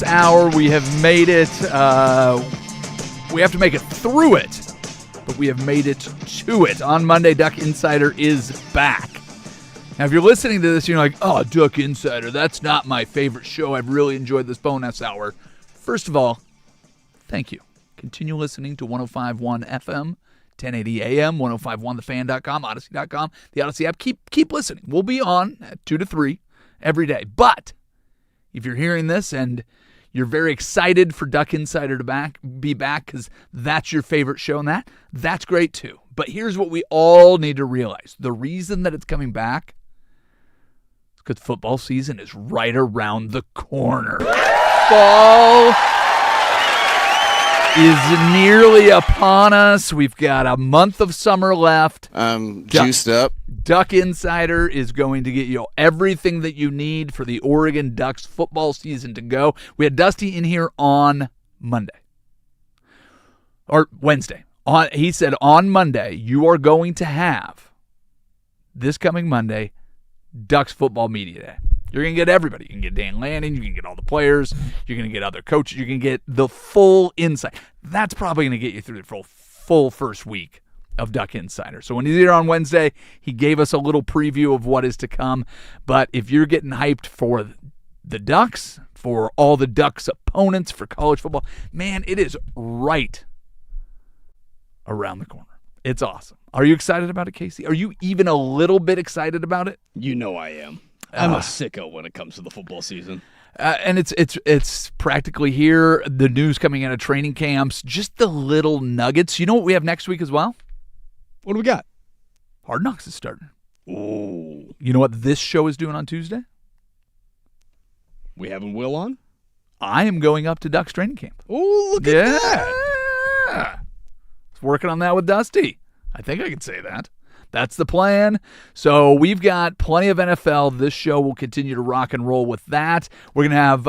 bonus hour. We have made it. We have to make it through it, but we have made it to it. On Monday, Duck Insider is back. Now, if you're listening to this, you're like, oh, Duck Insider, that's not my favorite show. I've really enjoyed this bonus hour. First of all, thank you. Continue listening to 105.1 FM, 1080 AM, 1051thefan.com, Odyssey.com, the Odyssey app. Keep listening. We'll be on at 2 to 3 every day. But if you're hearing this and you're very excited for Duck Insider to be back because that's your favorite show, and that's great too. But here's what we all need to realize. The reason that it's coming back is because football season is right around the corner. Fall is nearly upon us. We've got a month of summer left. Juiced up. Duck Insider is going to get you everything that you need for the Oregon Ducks football season to go. We had Dusty in here on Monday. Or Wednesday. He said on Monday, you are going to have, this coming Monday, Ducks Football Media Day. You're going to get everybody. You can get Dan Lanning. You can get all the players. You're going to get other coaches. You can get the full insight. That's probably going to get you through the full first week of Duck Insider. So when he's here on Wednesday, he gave us a little preview of what is to come. But if you're getting hyped for the Ducks, for all the Ducks opponents, for college football, man, it is right around the corner. It's awesome. Are you excited about it, Casey? Are you even a little bit excited about it? You know I am. I'm a sicko when it comes to the football season. And it's practically here. The news coming out of training camps, just the little nuggets. You know what we have next week as well? What do we got? Hard Knocks is starting. Ooh. You know what this show is doing on Tuesday? We having Will on? I am going up to Ducks training camp. Ooh, look at that. Yeah. Working on that with Dusty. I think I can say that. That's the plan. So we've got plenty of NFL. This show will continue to rock and roll with that. We're gonna have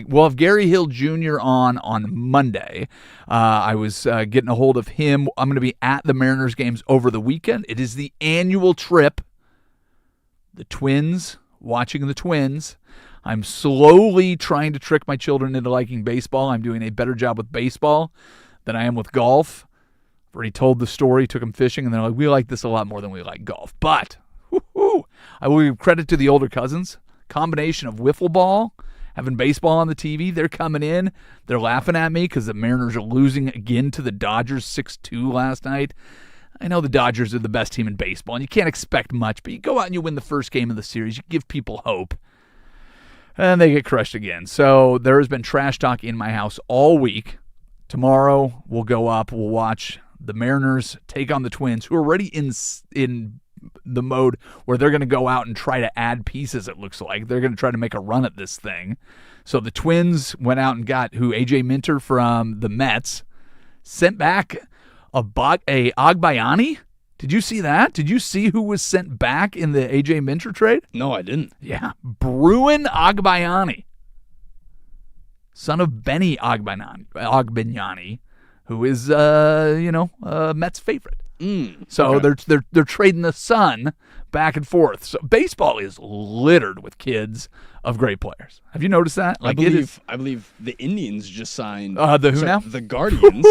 we'll have Gary Hill Jr. on Monday. I was getting a hold of him. I'm gonna be at the Mariners games over the weekend. It is the annual trip. The Twins, watching the Twins. I'm slowly trying to trick my children into liking baseball. I'm doing a better job with baseball than I am with golf. Already told the story, took them fishing, and they're like, we like this a lot more than we like golf. But I will give credit to the older cousins. Combination of wiffle ball, having baseball on the TV. They're coming in. They're laughing at me because the Mariners are losing again to the Dodgers 6-2 last night. I know the Dodgers are the best team in baseball, and you can't expect much, but you go out and you win the first game of the series. You give people hope. And they get crushed again. So there has been trash talk in my house all week. Tomorrow we'll go up. We'll watch the Mariners take on the Twins, who are already in the mode where they're going to go out and try to add pieces, it looks like. They're going to try to make a run at this thing. So the Twins went out and got A.J. Minter from the Mets, sent back a Agbayani. Did you see that? Did you see who was sent back in the A.J. Minter trade? No, I didn't. Yeah, Bruin Agbayani, son of Benny Agbayani, who is, Mets' favorite. So okay. they're trading the son back and forth. So baseball is littered with kids of great players. Have you noticed that? I believe the Indians just signed. The who now? The Guardians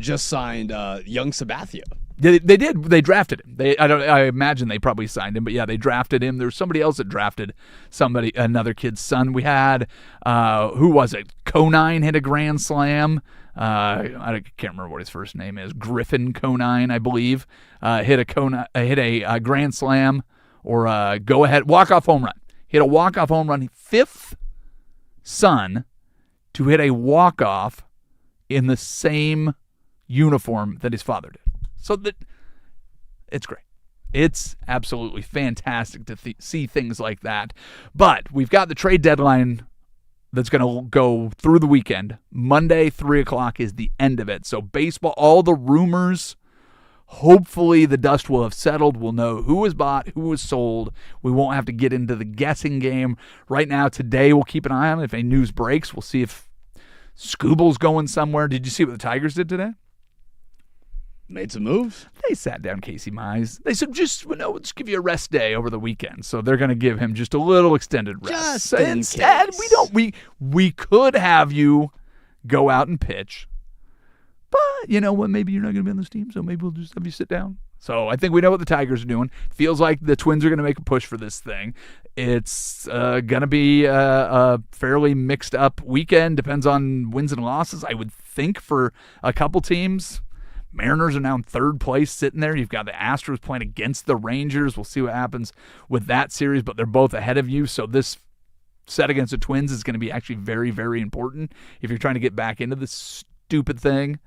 just signed young Sabathia. They did. They drafted him. I imagine they probably signed him, but yeah, they drafted him. There was somebody else that drafted another kid's son. We had who was it? Conine hit a grand slam. I can't remember what his first name is. Griffin Conine, I believe, hit a grand slam or a go ahead walk-off home run. Hit a walk-off home run. Fifth son to hit a walk-off in the same uniform that his father did. So it's great. It's absolutely fantastic to see things like that. But we've got the trade deadline that's going to go through the weekend. Monday, 3 o'clock is the end of it. So baseball, all the rumors, hopefully the dust will have settled. We'll know who was bought, who was sold. We won't have to get into the guessing game. Right now, today, we'll keep an eye on it. If any news breaks, we'll see if Scooble's going somewhere. Did you see what the Tigers did today? Made some moves. They sat down Casey Mize. They said, just give you a rest day over the weekend. So they're going to give him just a little extended rest. Just in Instead, case. we could have you go out and pitch. But you know what? Maybe you're not going to be on this team, so maybe we'll just have you sit down. So I think we know what the Tigers are doing. Feels like the Twins are going to make a push for this thing. It's going to be a fairly mixed up weekend. Depends on wins and losses. I would think for a couple teams. Mariners are now in third place sitting there. You've got the Astros playing against the Rangers. We'll see what happens with that series, but they're both ahead of you. So this set against the Twins is going to be actually very, very important if you're trying to get back into this stupid thing.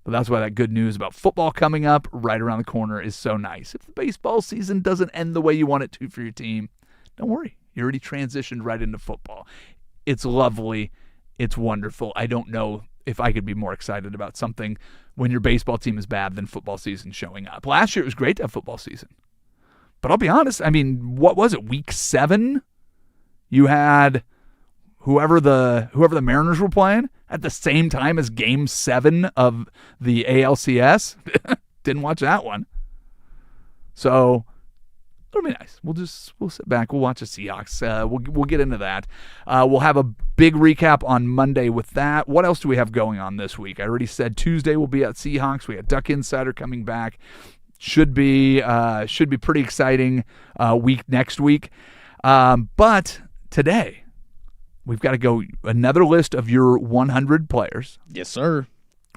But that's why that good news about football coming up right around the corner is so nice. If the baseball season doesn't end the way you want it to for your team, don't worry. You already transitioned right into football. It's lovely. It's wonderful. I don't know if I could be more excited about something when your baseball team is bad than football season showing up. Last year it was great to have football season. But I'll be honest, I mean, what was it, week 7? You had whoever the Mariners were playing at the same time as game 7 of the ALCS. Didn't watch that one. So it'll be nice. We'll sit back. We'll watch the Seahawks. We'll get into that. We'll have a big recap on Monday with that. What else do we have going on this week? I already said Tuesday we'll be at Seahawks. We got Duck Insider coming back. Should be pretty exciting week next week. But today we've got to go another list of your 100 players. Yes, sir.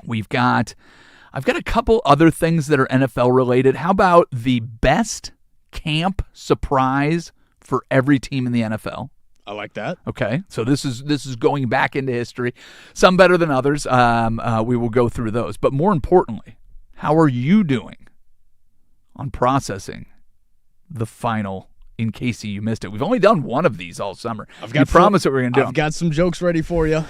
I've got a couple other things that are NFL related. How about the best camp surprise for every team in the NFL? I like that. Okay, so this is going back into history. Some better than others. We will go through those. But more importantly, how are you doing on processing the final? In case you missed it, we've only done one of these all summer. We promised that we're going to do. I've got some jokes ready for you. All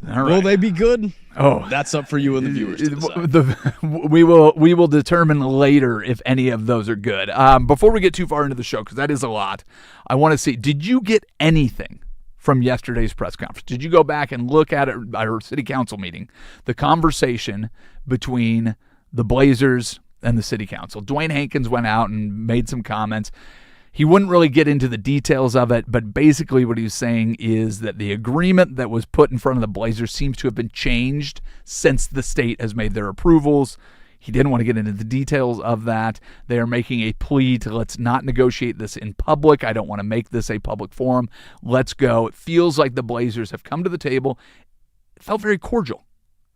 right. Will they be good? Oh, that's up for you and the viewers to decide. We will determine later if any of those are good. Before we get too far into the show, because that is a lot, I want to see, did you get anything from yesterday's press conference? Did you go back and look at our city council meeting, the conversation between the Blazers and the city council? Dwayne Hankins went out and made some comments. He wouldn't really get into the details of it, but basically what he was saying is that the agreement that was put in front of the Blazers seems to have been changed since the state has made their approvals. He didn't want to get into the details of that. They are making a plea to let's not negotiate this in public. I don't want to make this a public forum. Let's go. It feels like the Blazers have come to the table. It felt very cordial.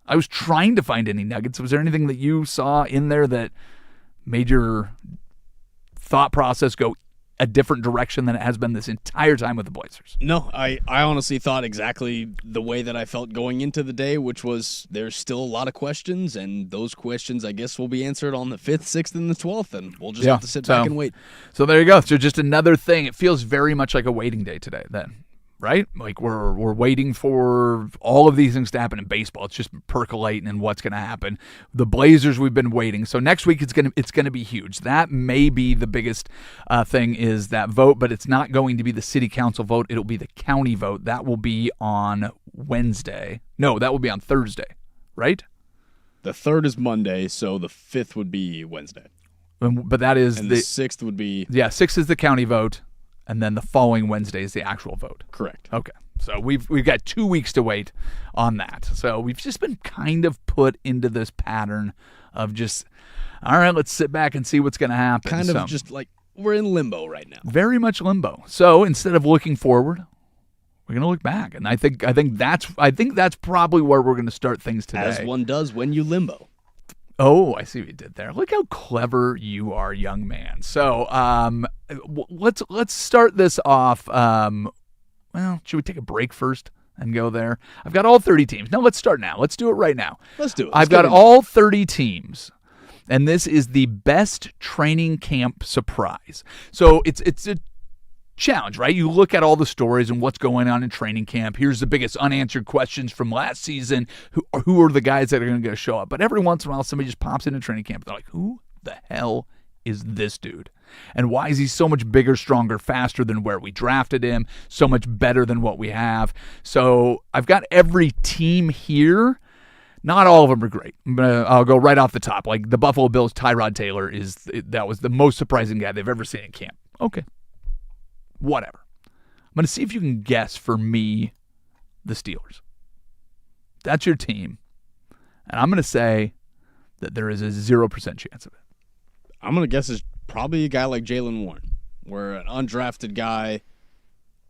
I was trying to find any nuggets. Was there anything that you saw in there that made your thought process go a different direction than it has been this entire time with the Blazers? No, I honestly thought exactly the way that I felt going into the day, which was there's still a lot of questions, and those questions, I guess, will be answered on the 5th, 6th, and the 12th, and we'll just have to sit back and wait. So there you go. So just another thing. It feels very much like a waiting day today then, right? Like we're waiting for all of these things to happen in baseball. It's just percolating and what's going to happen. The Blazers, we've been waiting. So next week it's going to be huge. That may be the biggest thing is that vote, but it's not going to be the city council vote. It'll be the county vote. That will be on Wednesday. No, that will be on Thursday, right? The 3rd is Monday, so the 5th would be Wednesday. But that is and the 6th would be... Yeah, 6th is the county vote. And then the following Wednesday is the actual vote. Correct. Okay. So we've got 2 weeks to wait on that. So we've just been kind of put into this pattern of just, all right, let's sit back and see what's going to happen. Kind of just like we're in limbo right now. Very much limbo. So instead of looking forward, we're going to look back. And I think that's probably where we're going to start things today. As one does when you limbo. Oh, I see what you did there. Look how clever you are, young man. So let's start this off. Well, should we take a break first and go there? I've got all 30 teams. No, let's start now. Let's do it right now. Let's do it. I've got all 30 teams, and this is the best training camp surprise. So it's a challenge, right? You look at all the stories and what's going on in training camp. Here's the biggest unanswered questions from last season. Who are the guys that are going to show up? But every once in a while, somebody just pops into training camp. They're like, who the hell is this dude? And why is he so much bigger, stronger, faster than where we drafted him? So much better than what we have. So I've got every team here. Not all of them are great. I'll go right off the top. Like the Buffalo Bills, Tyrod Taylor that was the most surprising guy they've ever seen in camp. Okay. Whatever. I'm going to see if you can guess for me the Steelers. That's your team. And I'm going to say that there is a 0% chance of it. I'm going to guess it's probably a guy like Jaylen Warren, where an undrafted guy,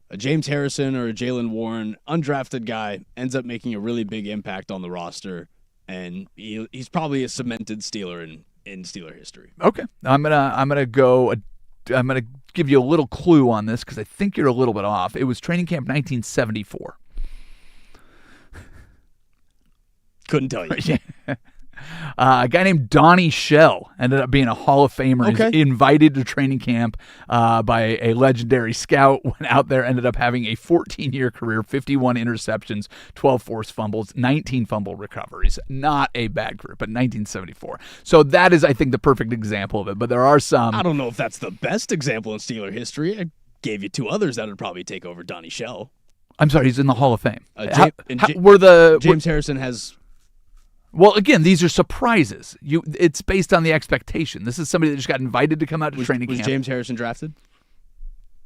a James Harrison or a Jaylen Warren, undrafted guy, ends up making a really big impact on the roster, and he's probably a cemented Steeler in Steeler history. Okay. I'm gonna give you a little clue on this because I think you're a little bit off. It was training camp 1974. Couldn't tell you. A guy named Donnie Shell ended up being a Hall of Famer. Okay. He's invited to training camp by a legendary scout. Went out there, ended up having a 14-year career, 51 interceptions, 12 forced fumbles, 19 fumble recoveries. Not a bad career, but 1974. So that is, I think, the perfect example of it. But there are some. I don't know if that's the best example in Steeler history. I gave you two others that would probably take over Donnie Shell. I'm sorry, he's in the Hall of Fame. James Harrison has. Well, again, these are surprises. It's based on the expectation. This is somebody that just got invited to come out to training camp. Was James Harrison drafted?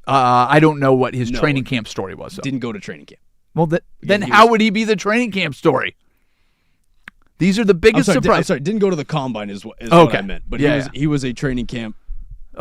I don't know what his training camp story was. So. Didn't go to training camp. Well, then how would he be the training camp story? These are the biggest surprises. I'm sorry, didn't go to the combine is what I meant. But he was a training camp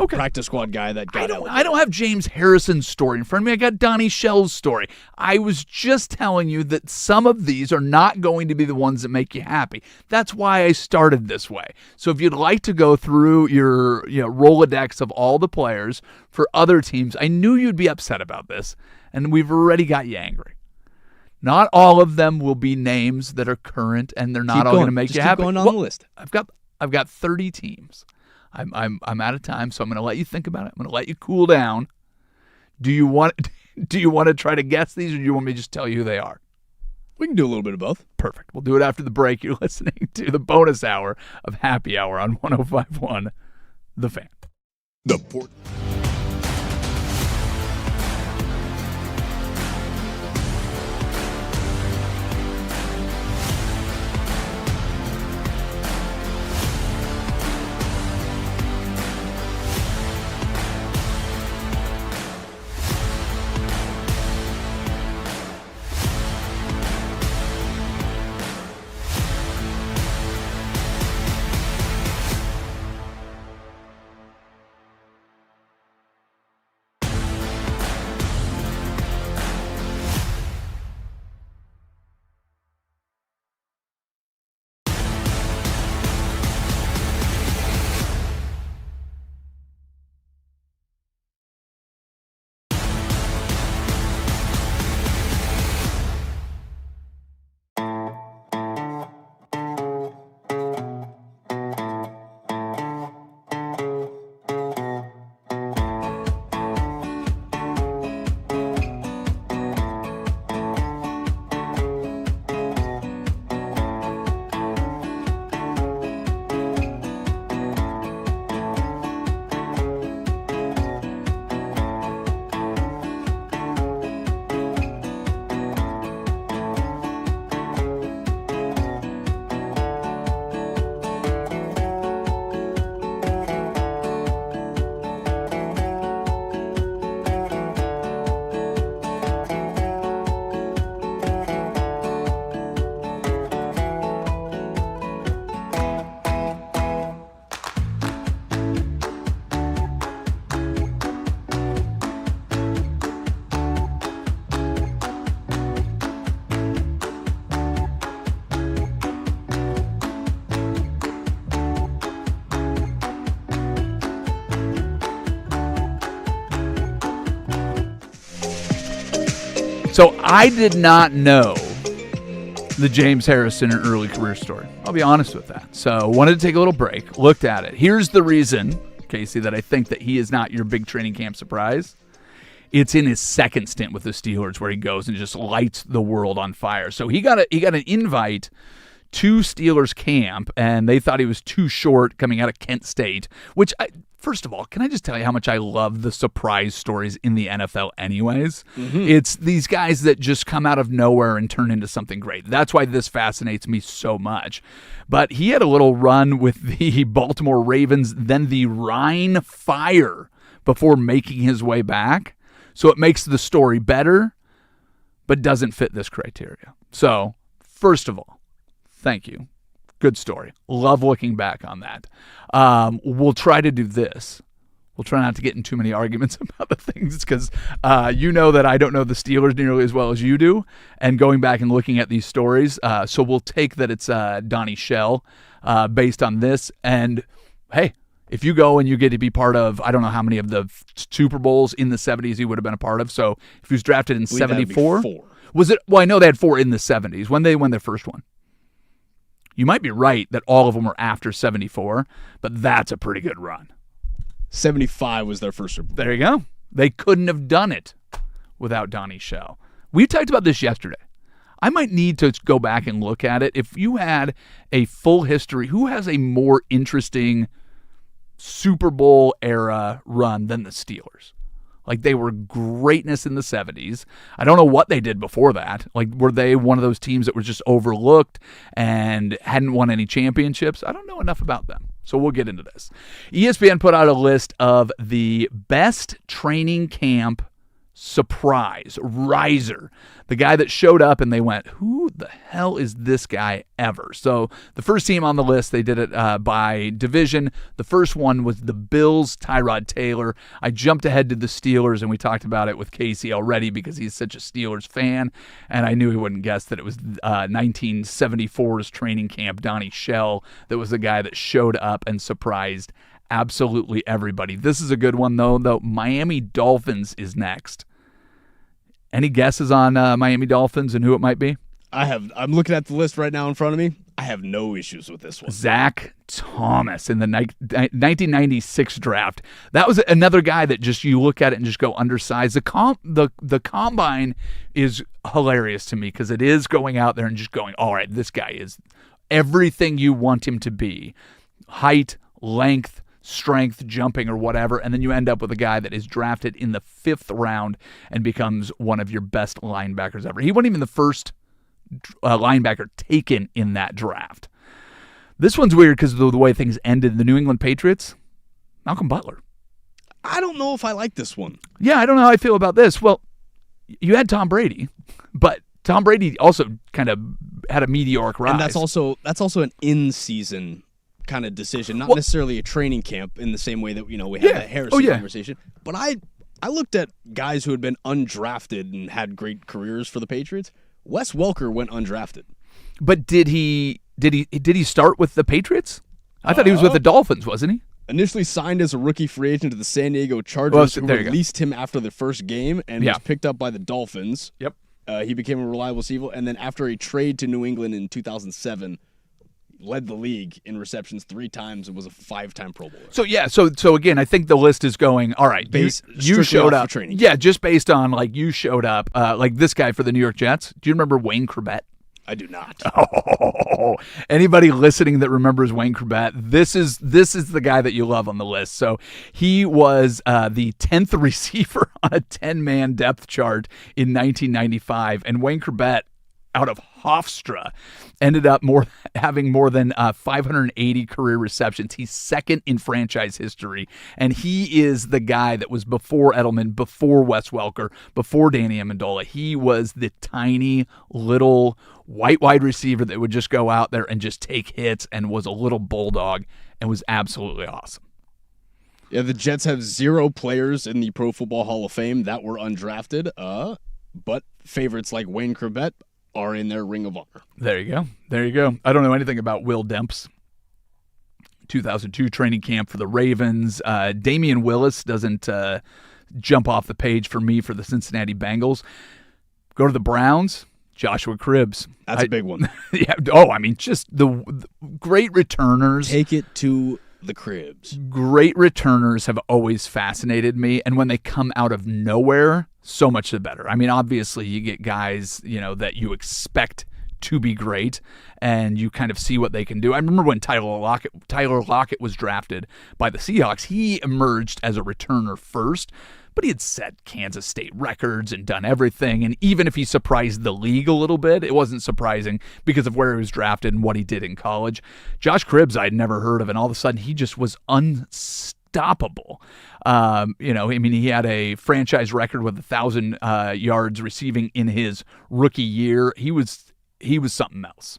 practice squad guy that got elevated. I don't have James Harrison's story in front of me. I got Donnie Shell's story. I was just telling you that some of these are not going to be the ones that make you happy. That's why I started this way. So if you'd like to go through your Rolodex of all the players for other teams, I knew you'd be upset about this, and we've already got you angry. Not all of them will be names that are current, and they're not all going to make you happy. Keep going on the list. I've got 30 teams. I'm out of time, so I'm going to let you think about it. I'm going to let you cool down. Do you want to try to guess these, or do you want me to just tell you who they are? We can do a little bit of both. Perfect. We'll do it after the break. You're listening to the bonus hour of Happy Hour on 105.1 The Fan. So I did not know the James Harrison early career story. I'll be honest with that. So wanted to take a little break, looked at it. Here's the reason, Casey, that I think that he is not your big training camp surprise. It's in his second stint with the Steelers where he goes and just lights the world on fire. So he got an invite to Steelers camp, and they thought he was too short coming out of Kent State, which first of all, can I just tell you how much I love the surprise stories in the NFL anyways? It's these guys that just come out of nowhere and turn into something great. That's why this fascinates me so much. But he had a little run with the Baltimore Ravens, then the Rhine Fire before making his way back. So it makes the story better, but doesn't fit this criteria. So, first of all, thank you. Good story. Love looking back on that. We'll try to do this. We'll try not to get in too many arguments about the things because you know that I don't know the Steelers nearly as well as you do. And going back and looking at these stories, so we'll take that it's Donnie Shell based on this. And, hey, if you go and you get to be part of, I don't know how many of the Super Bowls in the 70s he would have been a part of. So if he was drafted in 74. Was it? Well, I know they had 4 in the 70s. When they won their first one. You might be right that all of them were after 74, but that's a pretty good run. 75 was their first Super Bowl. There you go. They couldn't have done it without Donnie Shell. We talked about this yesterday. I might need to go back and look at it. If you had a full history, who has a more interesting Super Bowl era run than the Steelers? Like, they were greatness in the 70s. I don't know what they did before that. Like, were they one of those teams that were just overlooked and hadn't won any championships? I don't know enough about them. So we'll get into this. ESPN put out a list of the best training camp surprise, riser, the guy that showed up and they went, who the hell is this guy ever? So the first team on the list, they did it by division. The first one was the Bills, Tyrod Taylor. I jumped ahead to the Steelers, and we talked about it with Casey already because he's such a Steelers fan, and I knew he wouldn't guess that it was 1974's training camp, Donnie Shell, that was the guy that showed up and surprised absolutely everybody. This is a good one, though. Miami Dolphins is next. Any guesses on Miami Dolphins and who it might be? I'm looking at the list right now in front of me. I have no issues with this one. Zach Thomas in the 1996 draft. That was another guy that just you look at it and just go undersized. The combine is hilarious to me because it is going out there and just going, all right, this guy is everything you want him to be. Height, length, strength, jumping, or whatever, and then you end up with a guy that is drafted in the 5th round and becomes one of your best linebackers ever. He wasn't even the first linebacker taken in that draft. This one's weird because of the way things ended. The New England Patriots, Malcolm Butler. I don't know if I like this one. Yeah, I don't know how I feel about this. Well, you had Tom Brady, but Tom Brady also kind of had a meteoric rise. And that's also an in-season kind of decision, not necessarily a training camp in the same way that we had that Harrison conversation. But I looked at guys who had been undrafted and had great careers for the Patriots. Wes Welker went undrafted. But did he start with the Patriots? I thought he was with the Dolphins, wasn't he? Initially signed as a rookie free agent to the San Diego Chargers, who released him after the first game and was picked up by the Dolphins. Yep. He became a reliable receiver, and then after a trade to New England in 2007, led the league in receptions 3 times and was a 5-time Pro Bowler. So again, I think the list is going, all right, you showed up. Yeah, just based on, like, you showed up. Like this guy for the New York Jets. Do you remember Wayne Corbett? I do not. Oh, anybody listening that remembers Wayne Corbett, this is the guy that you love on the list. So he was the 10th receiver on a 10-man depth chart in 1995, and Wayne Corbett, out of Hofstra, ended up having more than 580 career receptions. He's second in franchise history, and he is the guy that was before Edelman, before Wes Welker, before Danny Amendola. He was the tiny little white wide receiver that would just go out there and just take hits and was a little bulldog and was absolutely awesome. Yeah, the Jets have 0 players in the Pro Football Hall of Fame that were undrafted, but favorites like Wayne Corbett are in their Ring of Honor. There you go. I don't know anything about Will Demps. 2002 training camp for the Ravens. Damian Willis doesn't jump off the page for me for the Cincinnati Bengals. Go to the Browns. Joshua Cribbs. That's a big one. Yeah. Oh, I mean, just the great returners. Take it to the Cribbs. Great returners have always fascinated me, and when they come out of nowhere, so much the better. I mean, obviously, you get guys, that you expect to be great, and you kind of see what they can do. I remember when Tyler Lockett was drafted by the Seahawks, he emerged as a returner first, but he had set Kansas State records and done everything, and even if he surprised the league a little bit, it wasn't surprising because of where he was drafted and what he did in college. Josh Cribbs I'd never heard of, and all of a sudden he just was unstoppable. He had a franchise record with 1,000 yards receiving in his rookie year. He was something else.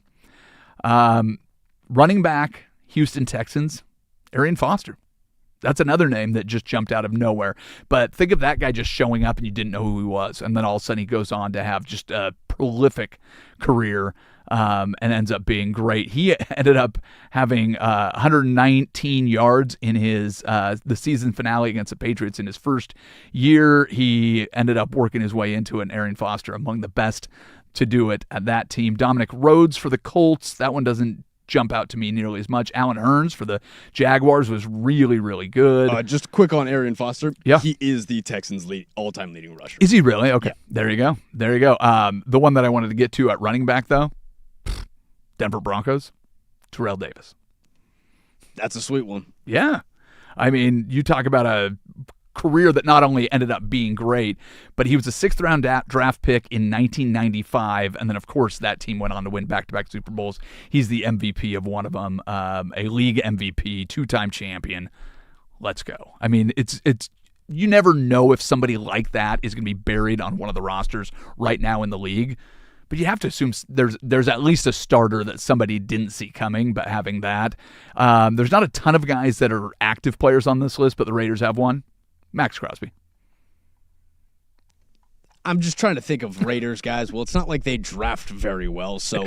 Running back, Houston Texans, Arian Foster. That's another name that just jumped out of nowhere. But think of that guy just showing up and you didn't know who he was. And then all of a sudden he goes on to have just a prolific career and ends up being great. He ended up having 119 yards in his the season finale against the Patriots in his first year. He ended up working his way into it, and Arian Foster among the best to do it at that team. Dominic Rhodes for the Colts. That one doesn't jump out to me nearly as much. Alan Hearns for the Jaguars was really, really good. Just quick on Arian Foster. Yeah. He is the Texans' all-time leading rusher. Is he really? Okay. Yeah. There you go. The one that I wanted to get to at running back, though, Denver Broncos, Terrell Davis. That's a sweet one. Yeah. I mean, you talk about a career that not only ended up being great, but he was a sixth-round draft pick in 1995, and then, of course, that team went on to win back-to-back Super Bowls. He's the MVP of one of them, a league MVP, two-time champion. Let's go. I mean, it's you never know if somebody like that is going to be buried on one of the rosters right now in the league, but you have to assume there's at least a starter that somebody didn't see coming, but having that. There's not a ton of guys that are active players on this list, but the Raiders have one. Max Crosby. I'm just trying to think of Raiders guys. Well, it's not like they draft very well, so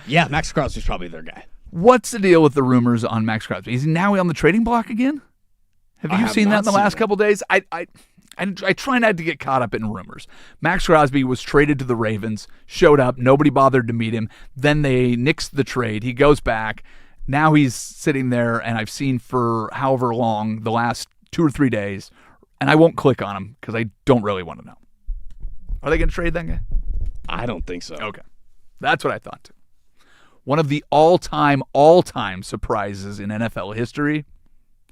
yeah, Max Crosby's probably their guy. What's the deal with the rumors on Max Crosby? Is he now on the trading block again? Have you seen that in the last couple days? I try not to get caught up in rumors. Max Crosby was traded to the Ravens, showed up, nobody bothered to meet him. Then they nixed the trade. He goes back. Now he's sitting there, and I've seen for however long, the last 2 or 3 days, and I won't click on him because I don't really want to know. Are they going to trade that guy? I don't think so. Okay. That's what I thought too. One of the all-time surprises in NFL history,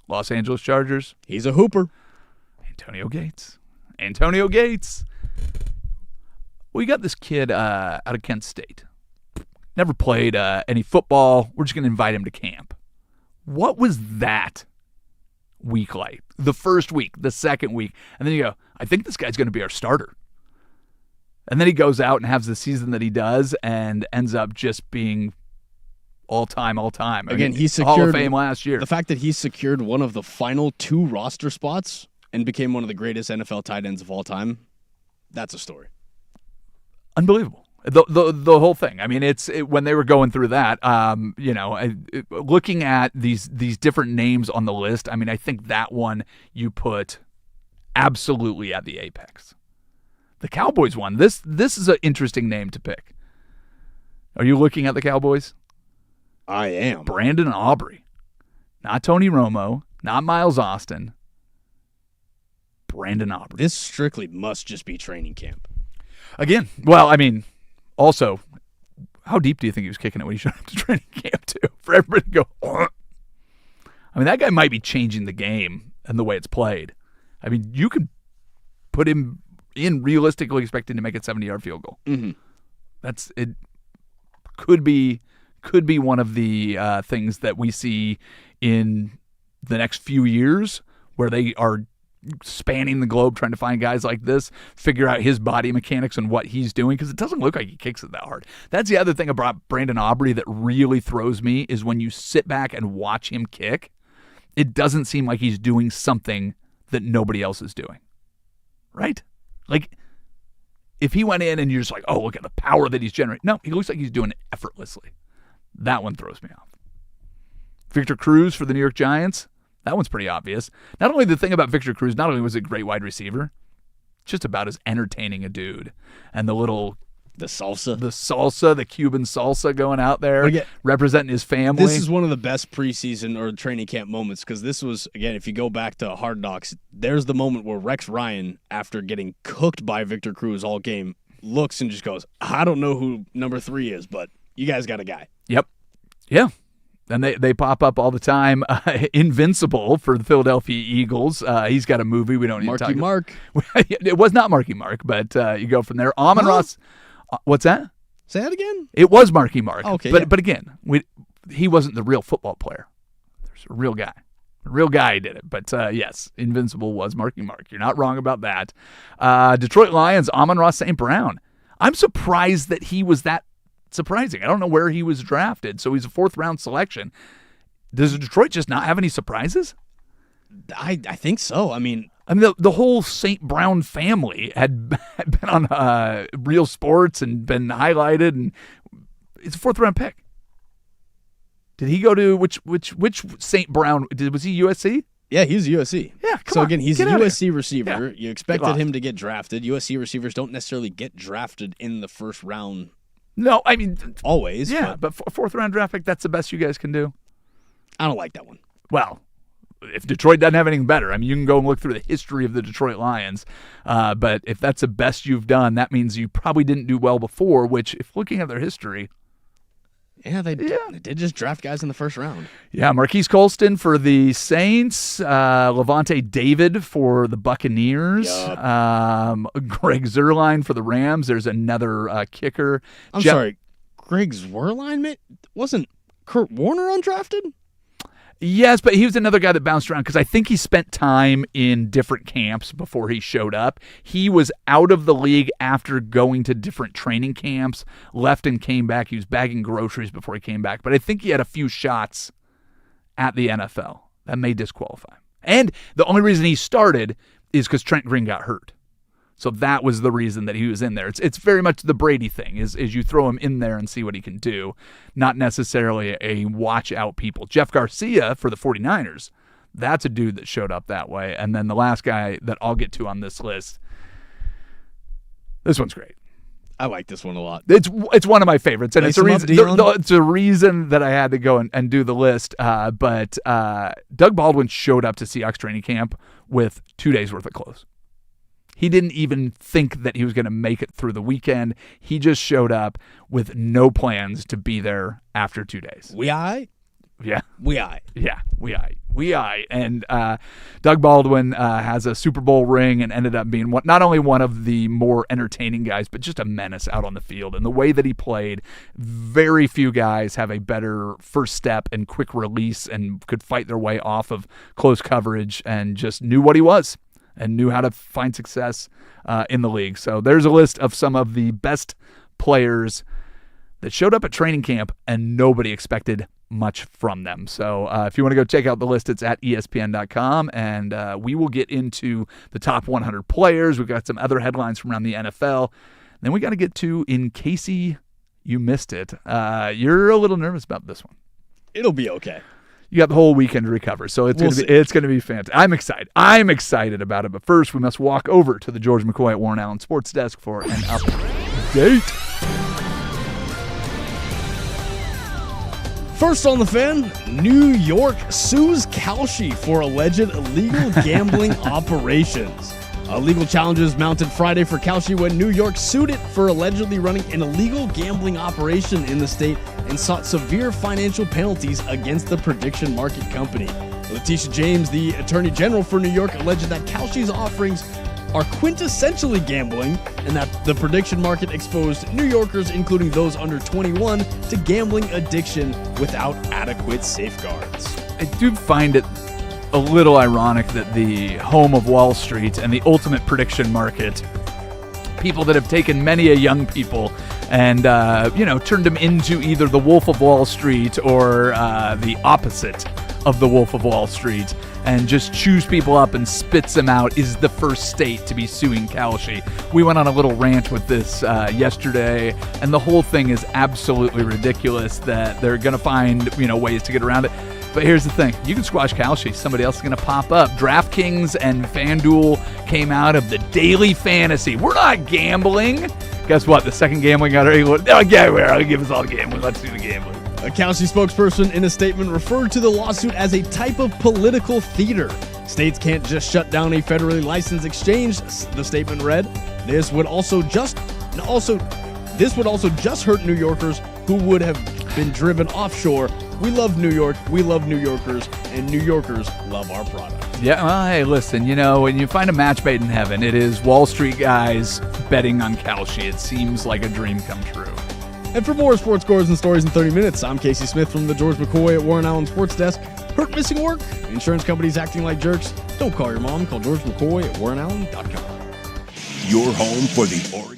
Los Angeles Chargers. He's a hooper. Antonio Gates. We got this kid out of Kent State. Never played any football. We're just going to invite him to camp. What was that week like? The first week, the second week, and then you go, I think this guy's going to be our starter. And then he goes out and has the season that he does and ends up just being all-time. Again, he secured Hall of Fame last year. The fact that he secured one of the final 2 roster spots and became one of the greatest NFL tight ends of all time, that's a story. Unbelievable. The whole thing. I mean, when they were going through that, looking at these different names on the list, I mean, I think that one you put absolutely at the apex. The Cowboys one. This is an interesting name to pick. Are you looking at the Cowboys? I am. Brandon Aubrey. Not Tony Romo, not Miles Austin. Brandon Aubrey. This strictly must just be training camp. Again, well, I mean, also, how deep do you think he was kicking it when he showed up to training camp, too? For everybody to go, I mean, that guy might be changing the game and the way it's played. I mean, you could put him in realistically expecting to make a 70-yard field goal. Mm-hmm. It could be one of the things that we see in the next few years where they are spanning the globe trying to find guys like this, figure out his body mechanics and what he's doing, because it doesn't look like he kicks it that hard. That's the other thing about Brandon Aubrey that really throws me is when you sit back and watch him kick, it doesn't seem like he's doing something that nobody else is doing. Right? Like, if he went in and you're just like, oh, look at the power that he's generating. No, he looks like he's doing it effortlessly. That one throws me off. Victor Cruz for the New York Giants. That one's pretty obvious. Not only the thing about Victor Cruz, not only was he a great wide receiver, just about as entertaining a dude. And the salsa, the Cuban salsa going out there, representing his family. This is one of the best preseason or training camp moments because this was, again, if you go back to Hard Knocks, there's the moment where Rex Ryan, after getting cooked by Victor Cruz all game, looks and just goes, I don't know who number 3 is, but you guys got a guy. Yep. Yeah. And they pop up all the time. Invincible for the Philadelphia Eagles. He's got a movie. We don't need to talk about. It was not Marky Mark, but you go from there. Amon-Ra. What's that? Say that again? It was Marky Mark. Okay. But again, he wasn't the real football player. There's a real guy. A real guy did it. But yes, Invincible was Marky Mark. You're not wrong about that. Detroit Lions, Amon-Ra St. Brown. I'm surprised that he was that surprising. I don't know where he was drafted, so he's a 4th-round selection. Does Detroit just not have any surprises? I think so. I mean, the whole St. Brown family had been on Real Sports and been highlighted, and it's a 4th-round pick. Did he go to which St. Brown? Was he USC? Yeah, he's USC. Yeah, so again, he's a USC receiver. Yeah. You expected him to get drafted. USC receivers don't necessarily get drafted in the 1st round. No, I mean always. Yeah, but 4th-round draft pick, that's the best you guys can do. I don't like that one. Well, if Detroit doesn't have anything better, I mean, you can go and look through the history of the Detroit Lions. But if that's the best you've done, that means you probably didn't do well before, which, if looking at their history. Yeah, they did just draft guys in the 1st round. Yeah, Marquise Colston for the Saints, Levante David for the Buccaneers, Greg Zuerlein for the Rams. There's another kicker. I'm sorry, Greg Zuerlein? Wasn't Kurt Warner undrafted? Yes, but he was another guy that bounced around because I think he spent time in different camps before he showed up. He was out of the league after going to different training camps, left and came back. He was bagging groceries before he came back. But I think he had a few shots at the NFL that may disqualify him. And the only reason he started is because Trent Green got hurt. So that was the reason that he was in there. It's very much the Brady thing, is you throw him in there and see what he can do, not necessarily a watch-out people. Jeff Garcia for the 49ers, that's a dude that showed up that way. And then the last guy that I'll get to on this list, this one's great. I like this one a lot. It's one of my favorites, and it's a reason that I had to go and do the list. But Doug Baldwin showed up to Seahawks training camp with 2 days' worth of clothes. He didn't even think that he was going to make it through the weekend. He just showed up with no plans to be there after 2 days. We aye? Yeah. We aye. Yeah, we aye. And Doug Baldwin has a Super Bowl ring and ended up being not only one of the more entertaining guys, but just a menace out on the field. And the way that he played, very few guys have a better first step and quick release and could fight their way off of close coverage and just knew what he was and knew how to find success in the league. So there's a list of some of the best players that showed up at training camp and nobody expected much from them. So if you want to go check out the list, it's at ESPN.com, and we will get into the top 100 players. We've got some other headlines from around the NFL. Then we got to get to, in case you missed it, you're a little nervous about this one. It'll be okay. You got the whole weekend to recover, so it's going to be fantastic. I'm excited about it. But first, we must walk over to the George McCoy at Warren Allen Sports Desk for an update. First on the Fan, New York sues Kalshi for alleged illegal gambling operations. Legal challenges mounted Friday for Kalshi when New York sued it for allegedly running an illegal gambling operation in the state and sought severe financial penalties against the prediction market company. Letitia James, the Attorney General for New York, alleged that Kalshi's offerings are quintessentially gambling and that the prediction market exposed New Yorkers, including those under 21, to gambling addiction without adequate safeguards. I do find it a little ironic that the home of Wall Street and the ultimate prediction market, people that have taken many a young people and turned them into either the Wolf of Wall Street or the opposite of the Wolf of Wall Street, and just chews people up and spits them out, is the first state to be suing Kalshi. We went on a little rant with this yesterday, and the whole thing is absolutely ridiculous that they're going to find ways to get around it. But here's the thing. You can squash Kalshi. Somebody else is going to pop up. DraftKings and FanDuel came out of the daily fantasy. We're not gambling. Guess what? The second gambling got already. I'll give us all gambling. Let's do the gambling. A Kalshi spokesperson in a statement referred to the lawsuit as a type of political theater. States can't just shut down a federally licensed exchange, the statement read. This would also just And also, this would also just hurt New Yorkers who would have been driven offshore. We love New York, we love New Yorkers, and New Yorkers love our product. Yeah, well, hey, listen, when you find a match made in heaven, it is Wall Street guys betting on Kalshi. It seems like a dream come true. And for more sports scores and stories in 30 minutes, I'm Casey Smith from the George McCoy at Warren Allen Sports Desk. Hurt missing work? Insurance companies acting like jerks? Don't call your mom. Call George McCoy at warrenallen.com. Your home for the Oregon.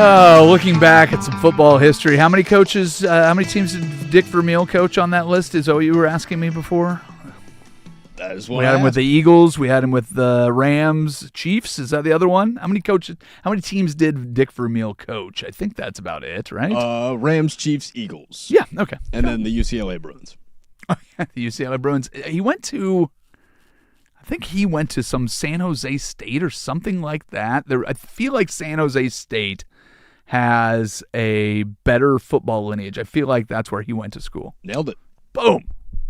Oh, looking back at some football history, how many teams did Dick Vermeil coach on that list? Is that what you were asking me before? That is what we had him with the Eagles. We had him with the Rams, Chiefs. Is that the other one? How many teams did Dick Vermeil coach? I think that's about it, right? Rams, Chiefs, Eagles. Yeah, okay. And then the UCLA Bruins. The UCLA Bruins. I think he went to some San Jose State or something like that. I feel like San Jose State has a better football lineage. I feel like that's where he went to school. Nailed it. Boom.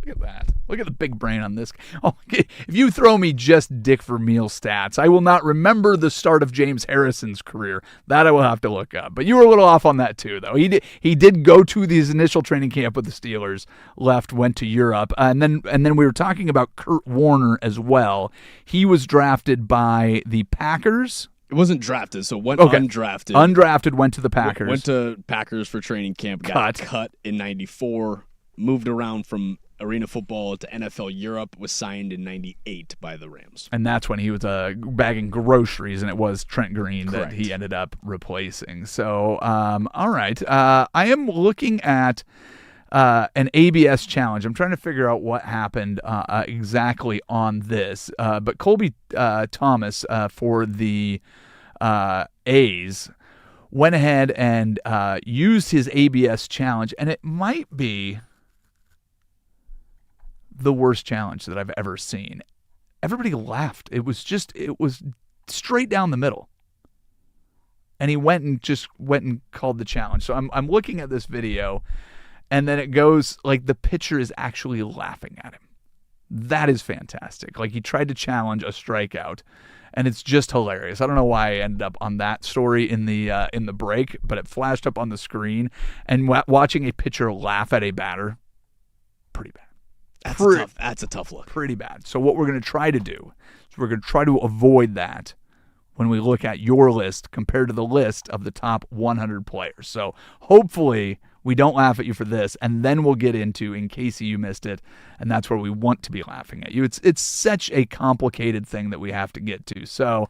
Look at that. Look at the big brain on this. Oh, if you throw me just Dick Vermeil stats, I will not remember the start of James Harrison's career. That I will have to look up. But you were a little off on that too, though. He did go to his initial training camp with the Steelers, went to Europe, and then we were talking about Kurt Warner as well. He was drafted by the Packers. It wasn't drafted, so went undrafted. Undrafted, went to the Packers. Went to Packers for training camp. Got cut in '94. Moved around from Arena Football to NFL Europe, was signed in '98 by the Rams. And that's when he was bagging groceries, and it was Trent Green Correct. that he ended up replacing. So, all right. I am looking at an ABS challenge. I'm trying to figure out what happened exactly on this. But Colby Thomas for the A's went ahead and used his ABS challenge, and it might be the worst challenge that I've ever seen. Everybody laughed. It was straight down the middle. And he went and called the challenge. So I'm looking at this video, and then it goes like the pitcher is actually laughing at him. That is fantastic. Like, he tried to challenge a strikeout, and it's just hilarious. I don't know why I ended up on that story in the break, but it flashed up on the screen, and watching a pitcher laugh at a batter, pretty bad. That's a tough look. Pretty bad. So what we're going to try to do is we're going to try to avoid that when we look at your list compared to the list of the top 100 players. So hopefully we don't laugh at you for this, and then we'll get into in case you missed it, and that's where we want to be laughing at you. It's such a complicated thing that we have to get to. So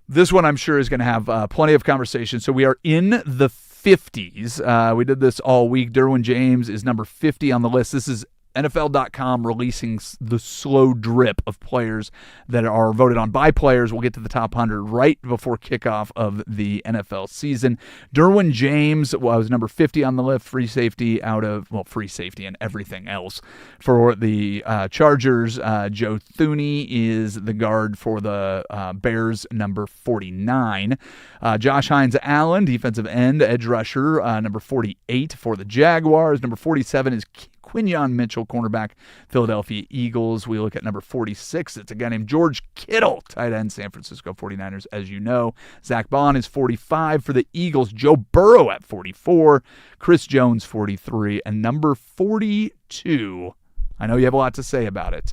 this one I'm sure is going to have plenty of conversation. So we are in the 50s. We did this all week. Derwin James is number 50 on the list. This is NFL.com releasing the slow drip of players that are voted on by players. We'll get to the top 100 right before kickoff of the NFL season. Derwin James was number 50 on the list, free safety and everything else for the Chargers. Joe Thuney is the guard for the Bears, number 49. Josh Hines-Allen, defensive end, edge rusher, number 48 for the Jaguars. Number 47 is Quinyon Mitchell, cornerback, Philadelphia Eagles. We look at number 46. It's a guy named George Kittle, tight end, San Francisco 49ers, as you know. Zach Bond is 45 for the Eagles. Joe Burrow at 44. Chris Jones, 43. And number 42, I know you have a lot to say about it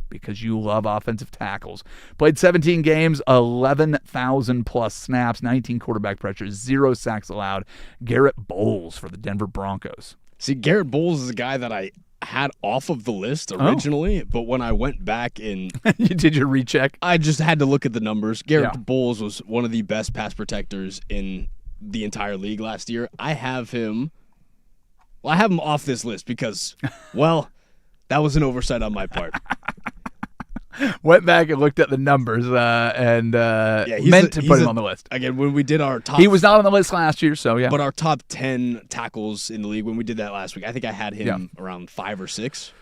because you love offensive tackles. Played 17 games, 11,000-plus snaps, 19 quarterback pressures, 0 sacks allowed. Garrett Bowles for the Denver Broncos. See, Garrett Bowles is a guy that I had off of the list originally, but when I went back and you did your recheck, I just had to look at the numbers. Garrett Bowles was one of the best pass protectors in the entire league last year. I have him off this list because, well, that was an oversight on my part. Went back and looked at the numbers and meant to put him on the list. Again, when we did our top... He was not on the list last year, so yeah. But our top 10 tackles in the league, when we did that last week, I think I had him around 5 or 6.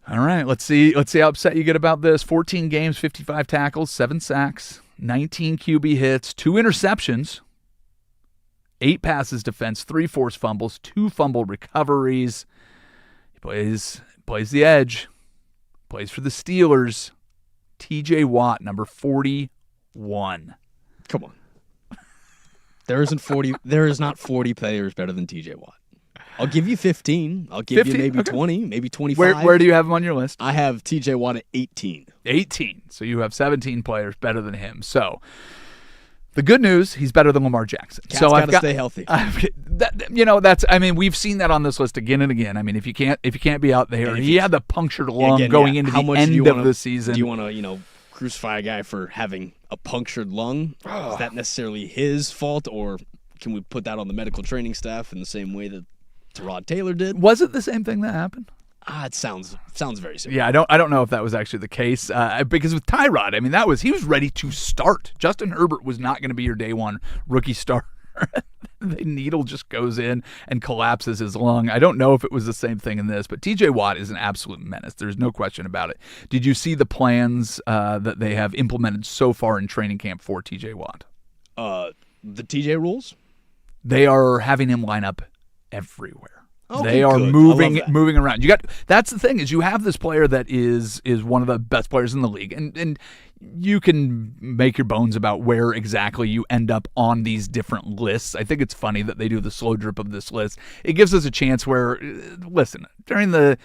All right, let's see how upset you get about this. 14 games, 55 tackles, 7 sacks, 19 QB hits, 2 interceptions, 8 passes defense, 3 forced fumbles, 2 fumble recoveries. He plays the edge, plays for the Steelers. TJ Watt, number 41. Come on. There is not 40 players better than TJ Watt. I'll give you 15. I'll give 15? you maybe Okay. 20, maybe 25. Where do you have him on your list? I have TJ Watt at 18. 18. So you have 17 players better than him. So the good news, he's better than Lamar Jackson. Cat's so got to stay healthy. We've seen that on this list again and again. I mean, if you can't be out there, he had the punctured lung going into the end of the season. Do you want to, crucify a guy for having a punctured lung? Is that necessarily his fault, or can we put that on the medical training staff in the same way that Tyrod Taylor did? Was it the same thing that happened? It sounds very similar. Yeah, I don't know if that was actually the case because with Tyrod, I mean, he was ready to start. Justin Herbert was not going to be your day one rookie starter. The needle just goes in and collapses his lung. I don't know if it was the same thing in this, but TJ Watt is an absolute menace. There's no question about it. Did you see the plans that they have implemented so far in training camp for TJ Watt? The TJ rules? They are having him line up everywhere. Okay, they are good. moving around. That's the thing is you have this player that is one of the best players in the league, and you can make your bones about where exactly you end up on these different lists. I think it's funny that they do the slow drip of this list. It gives us a chance where, listen, during the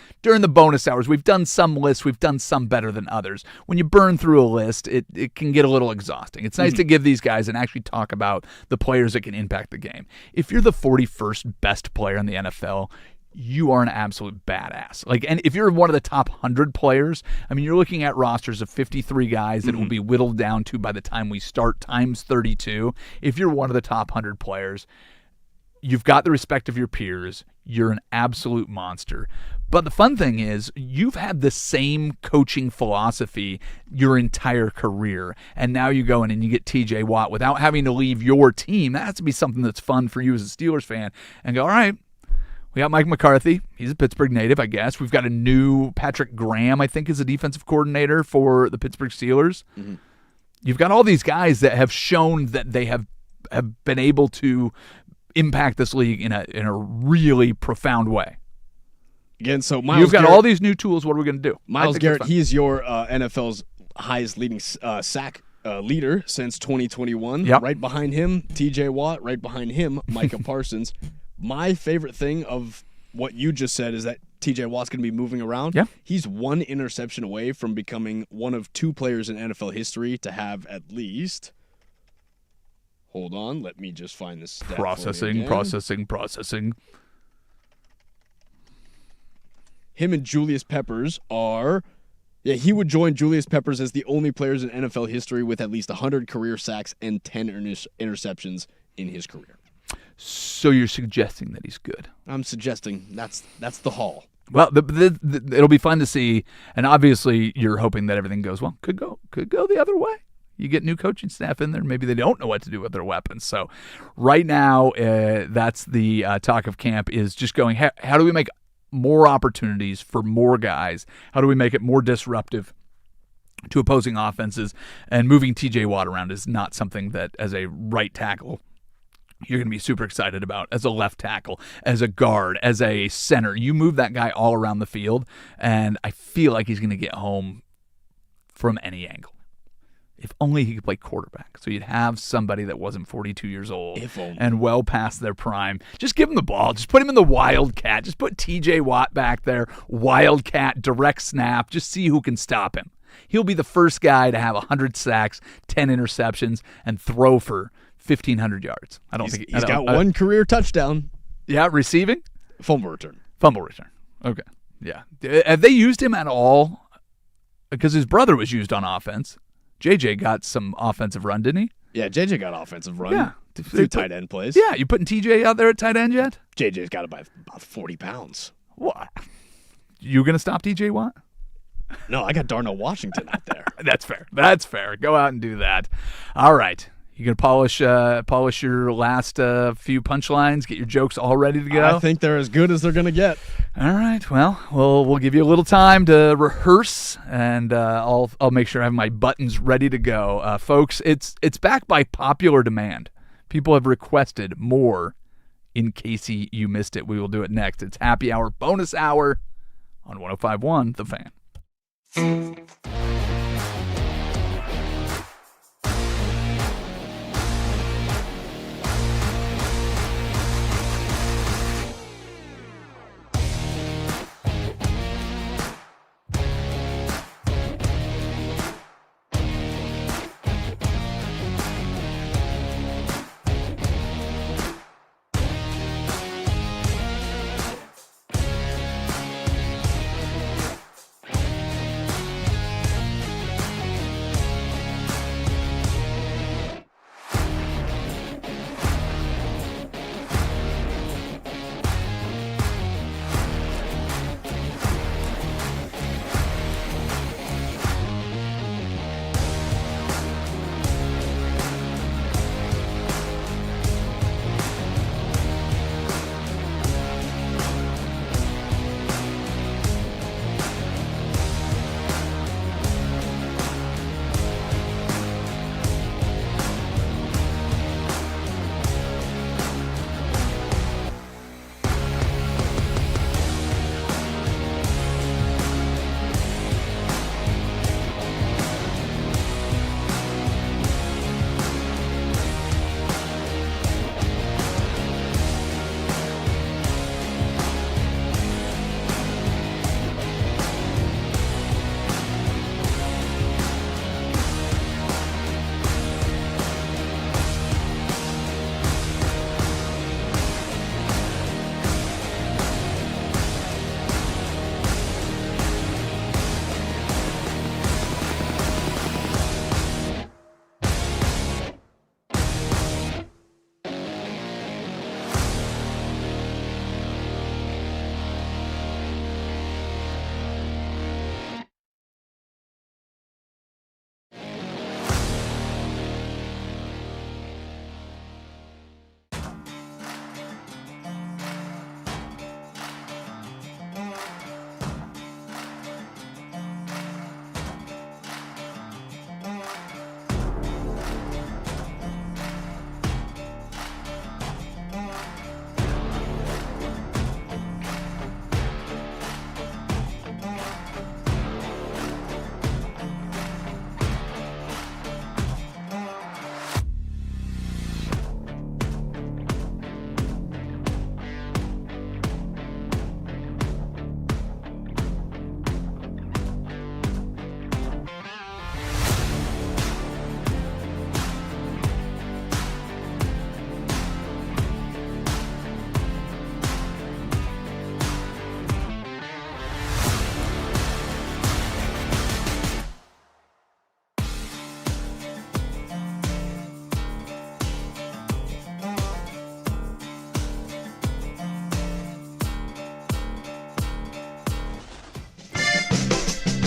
bonus hours, we've done some lists, we've done some better than others. When you burn through a list, it can get a little exhausting. It's nice to give these guys and actually talk about the players that can impact the game. If you're the 41st best player in the NFL, you are an absolute badass. And if you're one of the top 100 players, I mean, you're looking at rosters of 53 guys that will be whittled down to by the time we start times 32. If you're one of the top 100 players, you've got the respect of your peers. You're an absolute monster. But the fun thing is you've had the same coaching philosophy your entire career, and now you go in and you get TJ Watt without having to leave your team. That has to be something that's fun for you as a Steelers fan and go, all right, we got Mike McCarthy. He's a Pittsburgh native, I guess. We've got a new Patrick Graham, I think, is a defensive coordinator for the Pittsburgh Steelers. Mm-hmm. You've got all these guys that have shown that they have been able to impact this league in a really profound way. Again, so Miles You've got Garrett, all these new tools. What are we going to do? I Miles think Garrett, that's fine. he is your NFL's highest leading sack leader since 2021. Yep. Right behind him, TJ Watt. Right behind him, Micah Parsons. My favorite thing of what you just said is that TJ Watt's going to be moving around. Yeah. He's one interception away from becoming one of 2 players in NFL history to have at least. Hold on, let me just find this stat for you again. Processing. Him and Julius Peppers are. Yeah, he would join Julius Peppers as the only players in NFL history with at least 100 career sacks and 10 interceptions in his career. So you're suggesting that he's good. I'm suggesting that's the haul. Well, it'll be fun to see, and obviously you're hoping that everything goes well. Could go the other way. You get new coaching staff in there, maybe they don't know what to do with their weapons. So right now, that's the talk of camp is just going, how do we make more opportunities for more guys? How do we make it more disruptive to opposing offenses? And moving TJ Watt around is not something that, as a right tackle, you're going to be super excited about. As a left tackle, as a guard, as a center, you move that guy all around the field, and I feel like he's going to get home from any angle. If only he could play quarterback. So you'd have somebody that wasn't 42 years old and well past their prime. Just give him the ball. Just put him in the Wildcat. Just put TJ Watt back there. Wildcat, direct snap. Just see who can stop him. He'll be the first guy to have 100 sacks, 10 interceptions, and throw for 1,500 yards. He's got one career touchdown. Yeah, receiving? Fumble return. Okay. Yeah. Have they used him at all? Because his brother was used on offense. JJ got some offensive run, didn't he? Yeah, JJ got offensive run. Yeah. Through tight end plays. Yeah, you putting TJ out there at tight end yet? JJ's got about 40 pounds. What? You going to stop TJ Watt? No, I got Darnell Washington out there. That's fair. Go out and do that. All right. You going to polish your last few punchlines, get your jokes all ready to go? I think they're as good as they're going to get. All right. Well, we'll give you a little time to rehearse, and I'll make sure I have my buttons ready to go. Folks, it's back by popular demand. People have requested more. In case you missed it, we will do it next. It's Happy Hour Bonus Hour on 105.1 The Fan.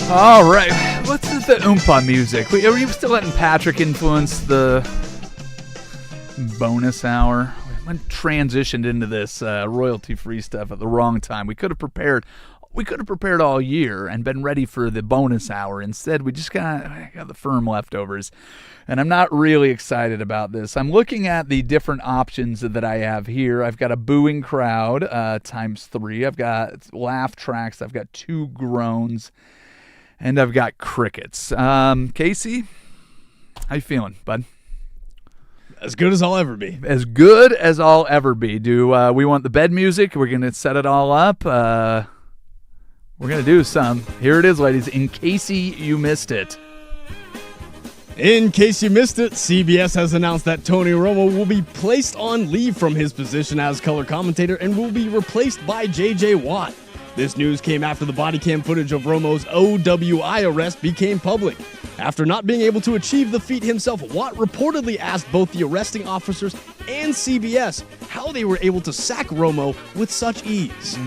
All right, what's with the oompa music? Are you still letting Patrick influence the bonus hour? We transitioned into this royalty-free stuff at the wrong time. We could have prepared all year and been ready for the bonus hour. Instead, we just got the firm leftovers, and I'm not really excited about this. I'm looking at the different options that I have here. I've got a booing crowd times 3. I've got laugh tracks. I've got 2 groans. And I've got crickets. Casey, how you feeling, bud? As good as I'll ever be. As good as I'll ever be. Do we want the bed music? We're going to set it all up. We're going to do some. Here it is, ladies, in case you missed it. In case you missed it, CBS has announced that Tony Romo will be placed on leave from his position as color commentator and will be replaced by J.J. Watt. This news came after the body cam footage of Romo's OWI arrest became public. After not being able to achieve the feat himself, Watt reportedly asked both the arresting officers and CBS how they were able to sack Romo with such ease.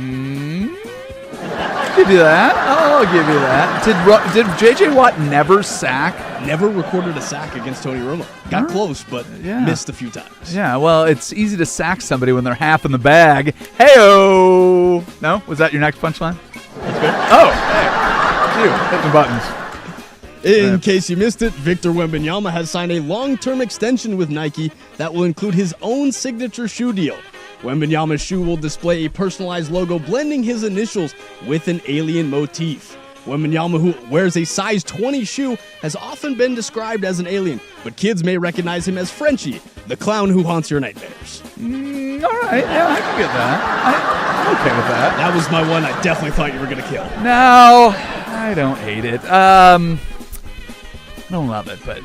I'll give you that. I'll give you that. Did J.J. Watt never sack? Never recorded a sack against Tony Romo. Got close, but missed a few times. Yeah, well, it's easy to sack somebody when they're half in the bag. Hey-o! No? Was that your next punchline? That's good. Oh, hey. You, hitting the buttons. In case you missed it, Victor Wembanyama has signed a long-term extension with Nike that will include his own signature shoe deal. Wembanyama's shoe will display a personalized logo blending his initials with an alien motif. Wembanyama, who wears a size 20 shoe, has often been described as an alien, but kids may recognize him as Frenchie, the clown who haunts your nightmares. All right, yeah, I can get that. I'm okay with that. That was my one I definitely thought you were going to kill. No, I don't hate it. I don't love it, but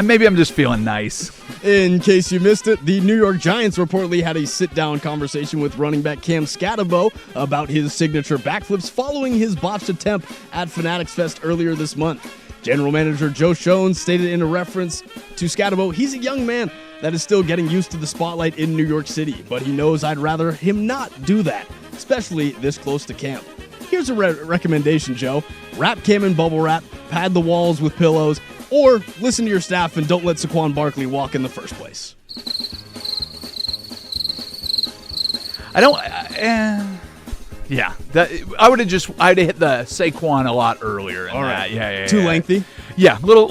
maybe I'm just feeling nice. In case you missed it, the New York Giants reportedly had a sit-down conversation with running back Cam Scatabo about his signature backflips following his botched attempt at Fanatics Fest earlier this month. General Manager Joe Schoen stated in a reference to Scatabo, he's a young man that is still getting used to the spotlight in New York City, but he knows I'd rather him not do that, especially this close to camp. Here's a recommendation, Joe. Wrap Cam in bubble wrap, pad the walls with pillows, or listen to your staff and don't let Saquon Barkley walk in the first place. I'd hit the Saquon a lot earlier. All right. Yeah. Too lengthy? Yeah, little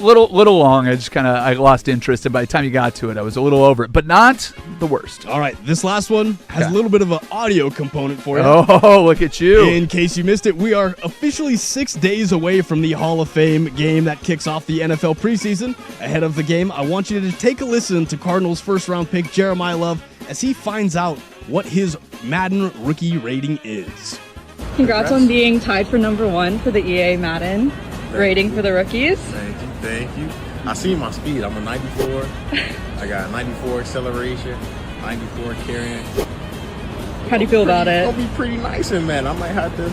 long. I lost interest, and by the time you got to it, I was a little over it, but not the worst. All right, this last one has a little bit of an audio component for you. Oh, look at you. In case you missed it, we are officially 6 days away from the Hall of Fame game that kicks off the NFL preseason. Ahead of the game, I want you to take a listen to Cardinals first-round pick Jeremiah Love as he finds out what his Madden rookie rating is. Congrats on being tied for number 1 for the EA Madden rating for the rookies. Thank you. I see my speed. I'm a 94. I got a 94 acceleration, 94 carrying. How do you feel about it? I'll be pretty nice in man. I might have to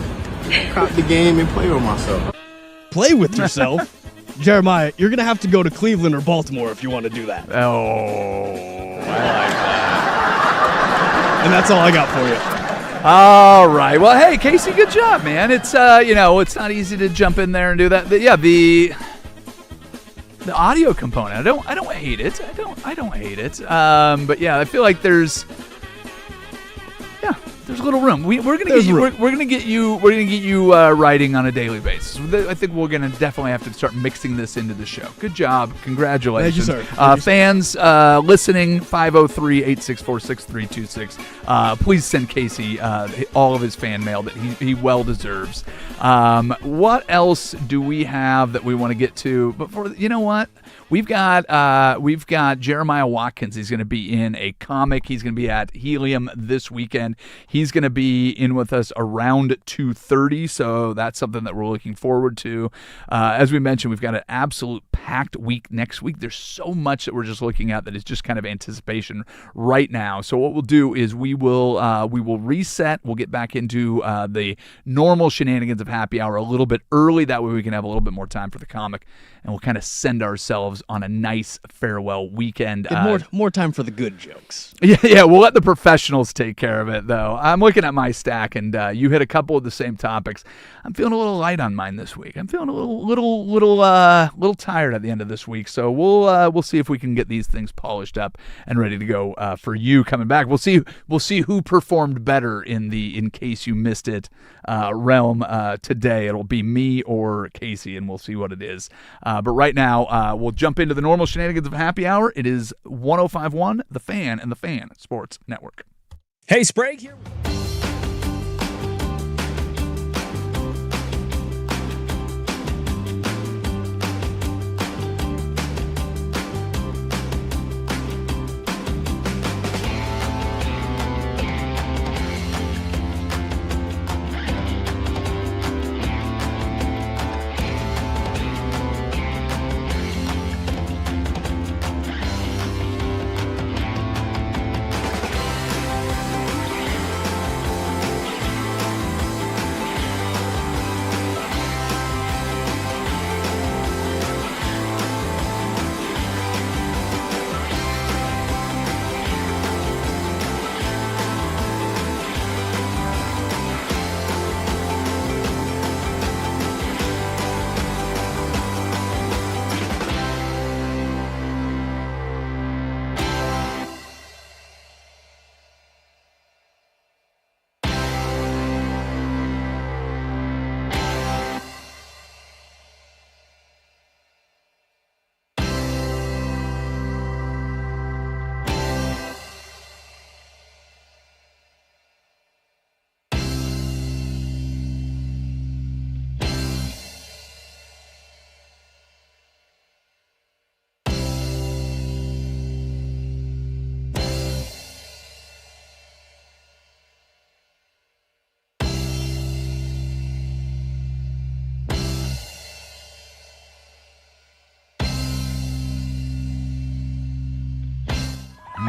cop the game and play with myself. Play with yourself? Jeremiah, you're going to have to go to Cleveland or Baltimore if you want to do that. Oh, I like that. And that's all I got for you. All right. Well, hey, Casey, good job, man. It's it's not easy to jump in there and do that. But yeah, the audio component. I don't hate it. I don't hate it. But yeah, I feel like there's a little room. We're gonna get you writing on a daily basis. I think we're gonna definitely have to start mixing this into the show. Good job, congratulations, Thank you, sir. Fans listening. 503-864-6326. Please send Casey all of his fan mail that he well deserves. What else do we have that we want to get to? But you know what? We've got Jeremiah Watkins. He's going to be in a comic. He's going to be at Helium this weekend. He's going to be in with us around 2:30, so that's something that we're looking forward to. As we mentioned, we've got an absolute packed week next week. There's so much that we're just looking at that is just kind of anticipation right now. So what we'll do is we will reset. We'll get back into the normal shenanigans of happy hour a little bit early. That way we can have a little bit more time for the comic, and we'll kind of send ourselves on a nice farewell weekend. More time for the good jokes. Yeah, we'll let the professionals take care of it, though. I'm looking at my stack, and you hit a couple of the same topics. I'm feeling a little light on mine this week. I'm feeling a little tired at the end of this week. So we'll see if we can get these things polished up and ready to go for you coming back. We'll see who performed better in case you missed it realm today. It'll be me or Casey, and we'll see what it is. But right now, we'll jump into the normal shenanigans of happy hour. It is 105.1 The Fan and the Fan Sports Network. Hey, Sprague here.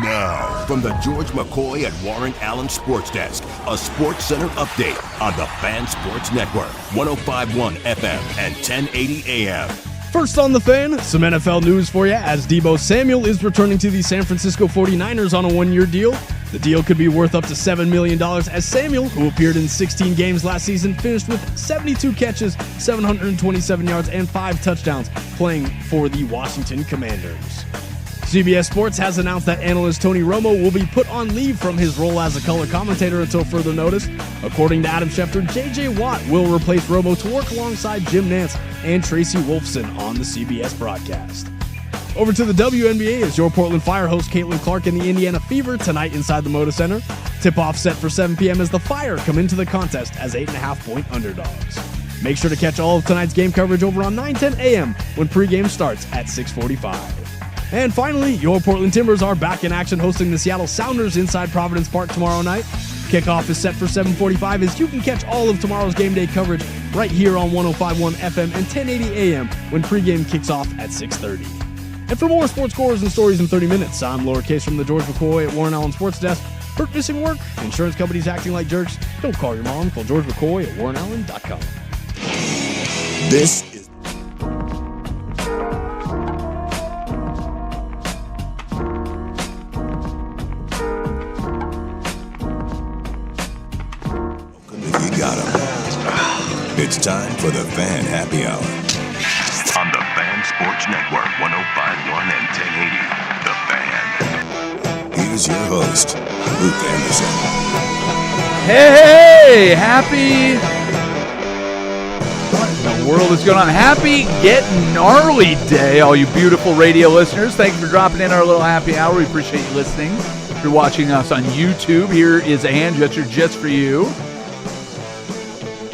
Now, from the George McCoy at Warren Allen Sports Desk, a Sports Center update on the Fan Sports Network, 105.1 FM and 1080 AM. First on The Fan, some NFL news for you as Deebo Samuel is returning to the San Francisco 49ers on a one-year deal. The deal could be worth up to $7 million as Samuel, who appeared in 16 games last season, finished with 72 catches, 727 yards, and 5 touchdowns playing for the Washington Commanders. CBS Sports has announced that analyst Tony Romo will be put on leave from his role as a color commentator until further notice. According to Adam Schefter, J.J. Watt will replace Romo to work alongside Jim Nantz and Tracy Wolfson on the CBS broadcast. Over to the WNBA as your Portland Fire host Caitlin Clark and the Indiana Fever tonight inside the Moda Center. Tip-off set for 7 p.m. as the Fire come into the contest as 8.5-point underdogs. Make sure to catch all of tonight's game coverage over on 9:10 a.m. when pregame starts at 6:45. And finally, your Portland Timbers are back in action hosting the Seattle Sounders inside Providence Park tomorrow night. Kickoff is set for 7:45 as you can catch all of tomorrow's game day coverage right here on 105.1 FM and 1080 AM when pregame kicks off at 6:30. And for more sports scores and stories in 30 minutes, I'm Laura Case from the George McCoy at Warren Allen Sports Desk. Hurt missing work? Insurance companies acting like jerks? Don't call your mom. Call George McCoy at warrenallen.com. This is You got 'em. It's time for the Fan Happy Hour on the Fan Sports Network, 105.1 and 1080. The Fan. Here's your host, Luke Anderson. Hey, happy... What in the world is going on? Happy Get Gnarly Day, all you beautiful radio listeners. Thank you for dropping in our little happy hour. We appreciate you listening. If you're watching us on YouTube, here is a hand gesture just for you.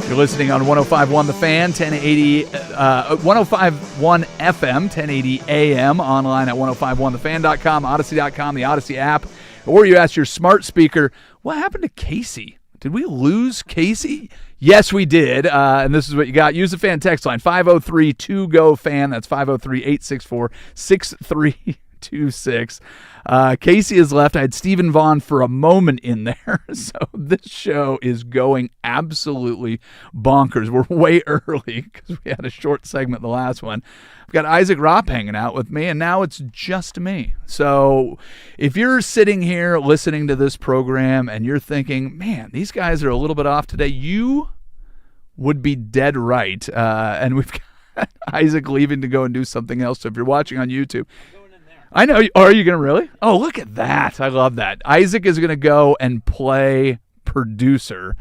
You're listening on 105.1 The Fan, 1080, 105.1 FM, 1080 AM, online at 105.1thefan.com, Odyssey.com, the Odyssey app, or you ask your smart speaker, what happened to Casey? Did we lose Casey? Yes, we did, and this is what you got. Use the fan text line, 503-2GO-FAN. That's 503-864-63. 888-978-2226. Casey has left. I had Stephen Vaughn for a moment in there. So this show is going absolutely bonkers. We're way early because we had a short segment the last one. I've got Isaac Ropp hanging out with me, and now it's just me. So if you're sitting here listening to this program and you're thinking, man, these guys are a little bit off today, you would be dead right. And we've got Isaac leaving to go and do something else. So if you're watching on YouTube, I know. Are you going to really? Oh, look at that. I love that. Isaac is going to go and play producer.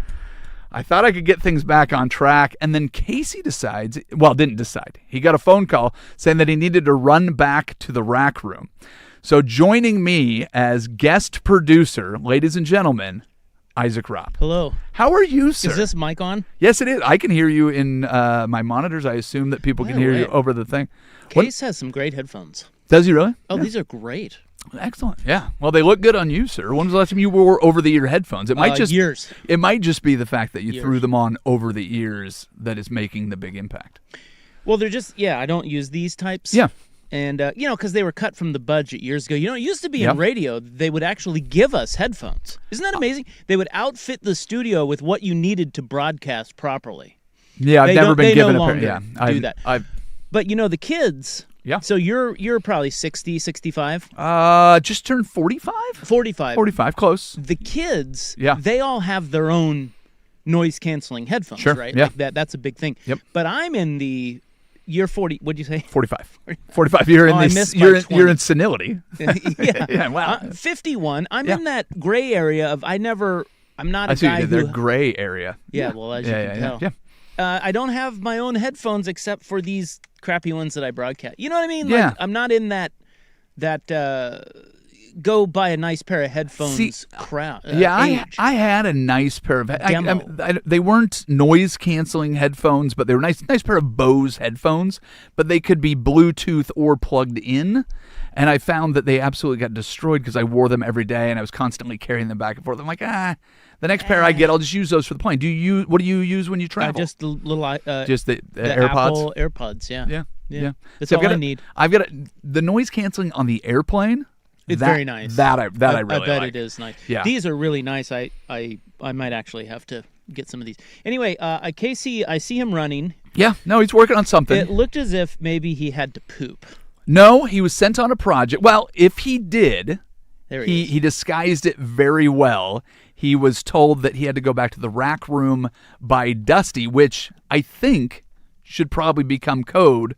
I thought I could get things back on track. And then Casey didn't decide. He got a phone call saying that he needed to run back to the rack room. So joining me as guest producer, ladies and gentlemen, Isaac Ropp. Hello. How are you, sir? Is this mic on? Yes, it is. I can hear you in my monitors. I assume that people can hear you over the thing. Case has some great headphones. Does he really? Oh, Yeah. these are great. Excellent. Yeah. Well, they look good on you, sir. When was the last time you wore over-the-ear headphones? It might Years. It might just be the fact that you Years. threw them on over the ears that is making the big impact. Well, they're just, I don't use these types. Yeah. And, because they were cut from the budget years ago. It used to be Yep. in radio, they would actually give us headphones. Isn't that amazing? They would outfit the studio with what you needed to broadcast properly. Yeah, I've They never don't- been they given no a pair. longer Yeah, do that. I've But, the kids. Yeah. So you're probably 60, 65? just turned 45? 45. 45, close. The kids, Yeah. they all have their own noise-canceling headphones, Sure, right? yeah. Like that's a big thing. Yep. But I'm in the year 40, what'd you say? 45. 45. You're in Oh, I this. missed by You're 20. in senility. Yeah. Yeah, wow. 51. I'm Yeah. in that gray area of I'm not I a see guy they're who. gray area. Yeah, well, as you yeah, can yeah, tell. yeah. I don't have my own headphones except for these crappy ones that I broadcast. You know what I mean? Yeah. Like, I'm not in that go buy a nice pair of headphones See, crowd. Yeah, age. I had a nice pair of Demo. they weren't noise canceling headphones, but they were nice pair of Bose headphones, but they could be Bluetooth or plugged in. And I found that they absolutely got destroyed because I wore them every day and I was constantly carrying them back and forth. I'm like, the next pair I get, I'll just use those for the plane. What do you use when you travel? Just the little Just the the AirPods. Apple AirPods, yeah. Yeah. That's So all I need. I've got the noise canceling on the airplane. It's that- very nice. That I really I bet like. it is nice. Yeah. These are really nice. I might actually have to get some of these. Anyway, Casey, I see him running. Yeah. No, he's working on something. It looked as if maybe he had to poop. No, he was sent on a project. Well, if he did, There he is. he disguised it very well. He was told that he had to go back to the rack room by Dusty, which I think should probably become code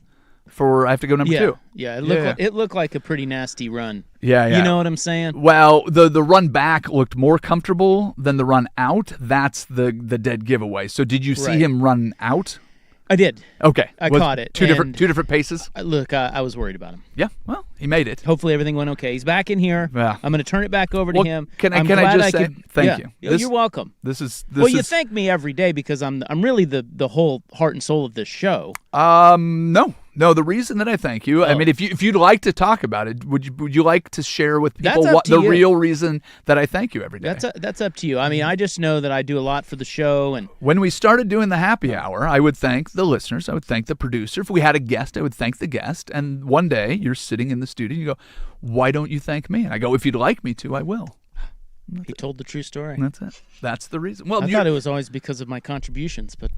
for I have to go number Yeah, two. yeah. Yeah. It looked like a pretty nasty run. Yeah, yeah. You know what I'm saying? Well, the run back looked more comfortable than the run out. That's the dead giveaway. So did you see Right. him run out? I did. Okay. I Was caught it, Two different and- two different paces? Look, I was worried about him. Yeah. Well, he made it. Hopefully everything went okay. He's back in here. Yeah. I'm going to turn it back over to Well, him. can I I'm just glad say thank yeah. you? Yeah, This- You're welcome. This is Well, you thank me every day because I'm really the whole heart and soul of this show. No. The reason that I thank you, I Oh. mean, if you'd like to talk about it, would you like to share with people That's up what to the you. real reason that I thank you every day? That's up to you. I mean, I just know that I do a lot for the show, and When we started doing the happy hour, I would thank the listeners. I would thank the producer. If we had a guest, I would thank the guest. And one day you're sitting in the studio and you go, why don't you thank me? And I go, if you'd like me to, I will. he told the true story. And that's it. That's the reason. Well, I thought it was always because of my contributions, but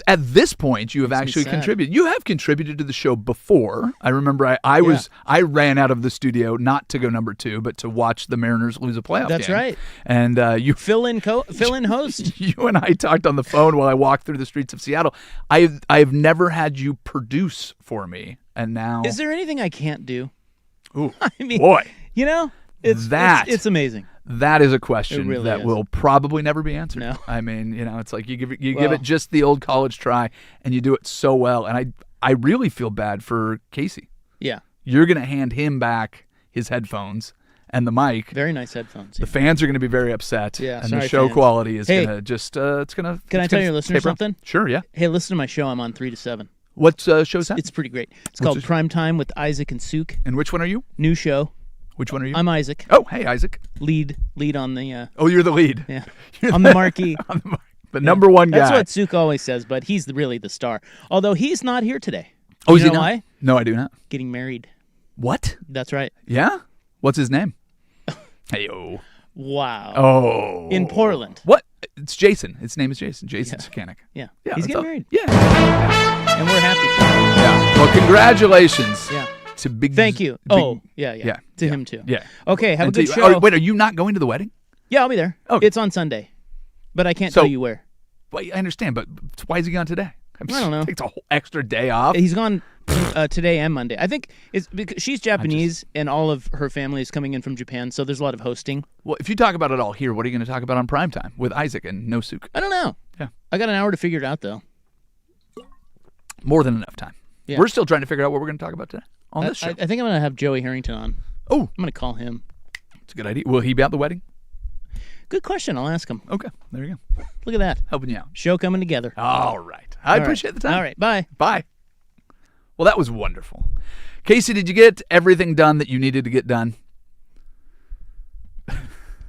at this point, you have Makes me actually sad. contributed. You have contributed to the show before. I remember I ran out of the studio not to go number two, but to watch the Mariners lose a playoff That's game. right. And you fill in host. you and I talked on the phone while I walked through the streets of Seattle. I've never had you produce for me, and now Is there anything I can't do? Ooh, I mean, boy, it's amazing. that is a question It really that is. will probably never be answered. No. I mean, it's like you give Well- it just the old college try, and you do it so well. And I really feel bad for Casey. Yeah, You're gonna hand him back his headphones and the mic. very nice headphones. The fans are going to be very upset, Yeah, and the sorry, show fans. quality is Hey, going to just it's going to. can I tell your listeners something? Sure, yeah. Hey, listen to my show. I'm on 3 to 7. What show's that? It's pretty great. It's called this? Prime Time with Isaac and Sook. And which one are you? New show. Which one are you? I'm Isaac. Oh, hey, Isaac. Lead on the Oh, you're the lead. yeah. I'm the marquee. The number one guy. That's what Sook always says, but he's really the star. Although he's not here today. Oh, You is he know not? why? No, I do not. Getting married. What? That's right. Yeah? What's his name? Hey-o. Wow. Oh. In Portland. What? It's Jason. His name is Jason. Jason Sakanik. Yeah. Yeah, He's that's getting all- married. Yeah. And we're happy for him. Yeah. Well, congratulations. Yeah. To Big. Thank you. Big- Yeah. To him too. Yeah. Okay, have And a good to- show. oh, wait, are you not going to the wedding? Yeah, I'll be there. Okay. It's on Sunday. But I can't So- tell you where. Well, I understand, but why is he gone today? I don't know. Takes a whole extra day off. He's gone today and Monday. I think it's because she's Japanese and all of her family is coming in from Japan, so there's a lot of hosting. Well, if you talk about it all here, what are you going to talk about on primetime with Isaac and Nosuke? I don't know. Yeah. I got an hour to figure it out, though. More than enough time. Yeah. We're still trying to figure out what we're going to talk about today on I this show. think I'm going to have Joey Harrington on. Oh, I'm going to call him. it's a good idea. Will he be at the wedding? Good question. I'll ask him. Okay, there you go. Look at that. Helping you out. Show coming together. All right. I All right. appreciate the time. All right. Bye. Bye. Well, that was wonderful. Casey, did you get everything done that you needed to get done?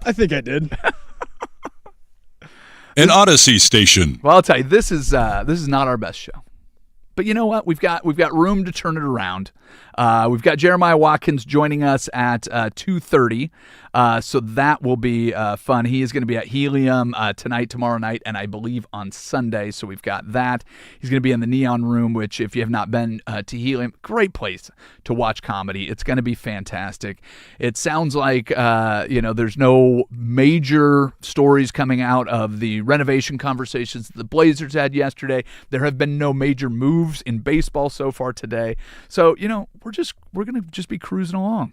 I think I did. An Odyssey station. Well, I'll tell you, this is not our best show. But you know what? We've got room to turn it around. We've got Jeremiah Watkins joining us at 2:30, so that will be fun. He is going to be at Helium tonight, tomorrow night, and I believe on Sunday. So we've got that. He's going to be in the Neon Room, which, if you have not been to Helium, great place to watch comedy. It's going to be fantastic. It sounds like there's no major stories coming out of the renovation conversations that the Blazers had yesterday. There have been no major moves in baseball so far today. So, we're going to just be cruising along.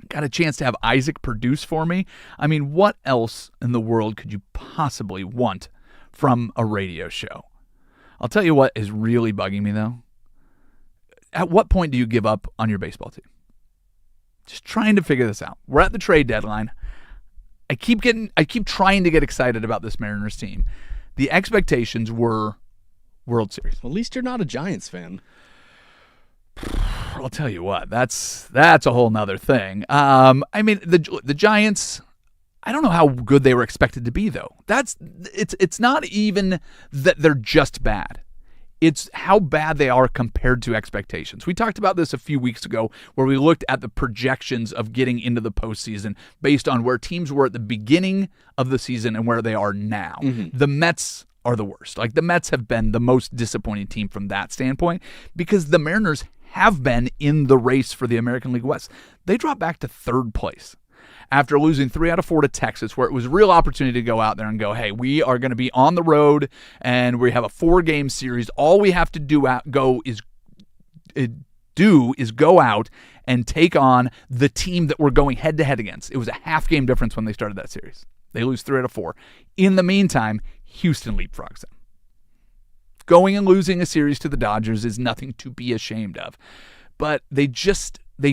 Got a chance to have Isaac produce for me. I mean, what else in the world could you possibly want from a radio show? I'll tell you what is really bugging me, though. At what point do you give up on your baseball team? Just trying to figure this out. We're at the trade deadline. I keep trying to get excited about this Mariners team. The expectations were World Series. At least you're not a Giants fan. I'll tell you what, that's a whole nother thing. I mean, the Giants, I don't know how good they were expected to be, though. It's not even that they're just bad. It's how bad they are compared to expectations. We talked about this a few weeks ago where we looked at the projections of getting into the postseason based on where teams were at the beginning of the season and where they are now. Mm-hmm. The Mets are the worst. Like, the Mets have been the most disappointing team from that standpoint because the Mariners have been in the race for the American League West. They dropped back to third place after losing 3 out of 4 to Texas, where it was a real opportunity to go out there and go, hey, we are going to be on the road and we have a 4-game series. All we have to do is go out and take on the team that we're going head-to-head against. It was a half-game difference when they started that series. They lose 3 out of 4. In the meantime, Houston leapfrogs them. Going and losing a series to the Dodgers is nothing to be ashamed of. But they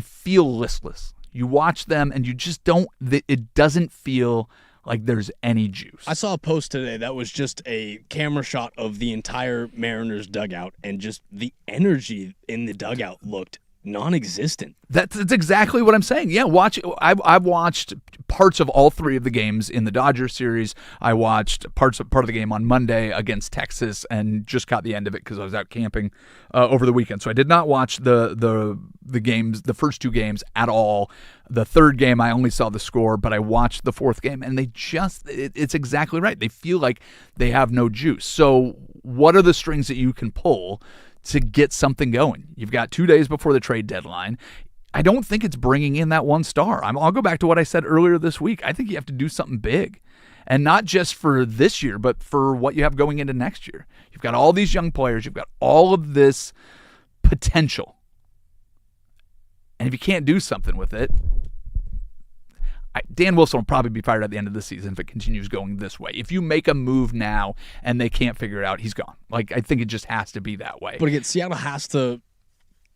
feel listless. You watch them and you just don't, it doesn't feel like there's any juice. I saw a post today that was just a camera shot of the entire Mariners dugout, and just the energy in the dugout looked non-existent. That's exactly what I'm saying. Yeah, I've watched parts of all 3 of the games in the Dodgers series. I watched part of the game on Monday against Texas and just caught the end of it because I was out camping over the weekend. So I did not watch the games, the first 2 games at all. The 3rd game, I only saw the score, but I watched the 4th game, and it's exactly right. They feel like they have no juice. So what are the strings that you can pull to get something going? You've got 2 days before the trade deadline. I don't think it's bringing in that one star. I'll go back to what I said earlier this week. I think you have to do something big, and not just for this year, but for what you have going into next year. You've got all these young players. You've got all of this potential. And if you can't do something with it, Dan Wilson will probably be fired at the end of the season if it continues going this way. If you make a move now and they can't figure it out, he's gone. Like, I think it just has to be that way. But again, Seattle has to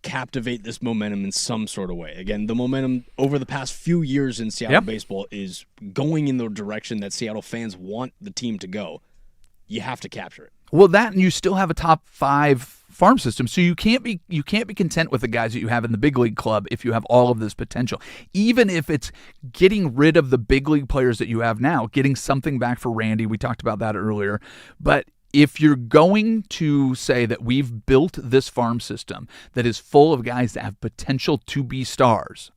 captivate this momentum in some sort of way. Again, the momentum over the past few years in Seattle baseball is going in the direction that Seattle fans want the team to go. You have to capture it. Well, that, and you still have a top 5 farm system, so you can't be content with the guys that you have in the big league club if you have all of this potential. Even if it's getting rid of the big league players that you have now, getting something back for Randy. We talked about that earlier, but if you're going to say that we've built this farm system that is full of guys that have potential to be stars,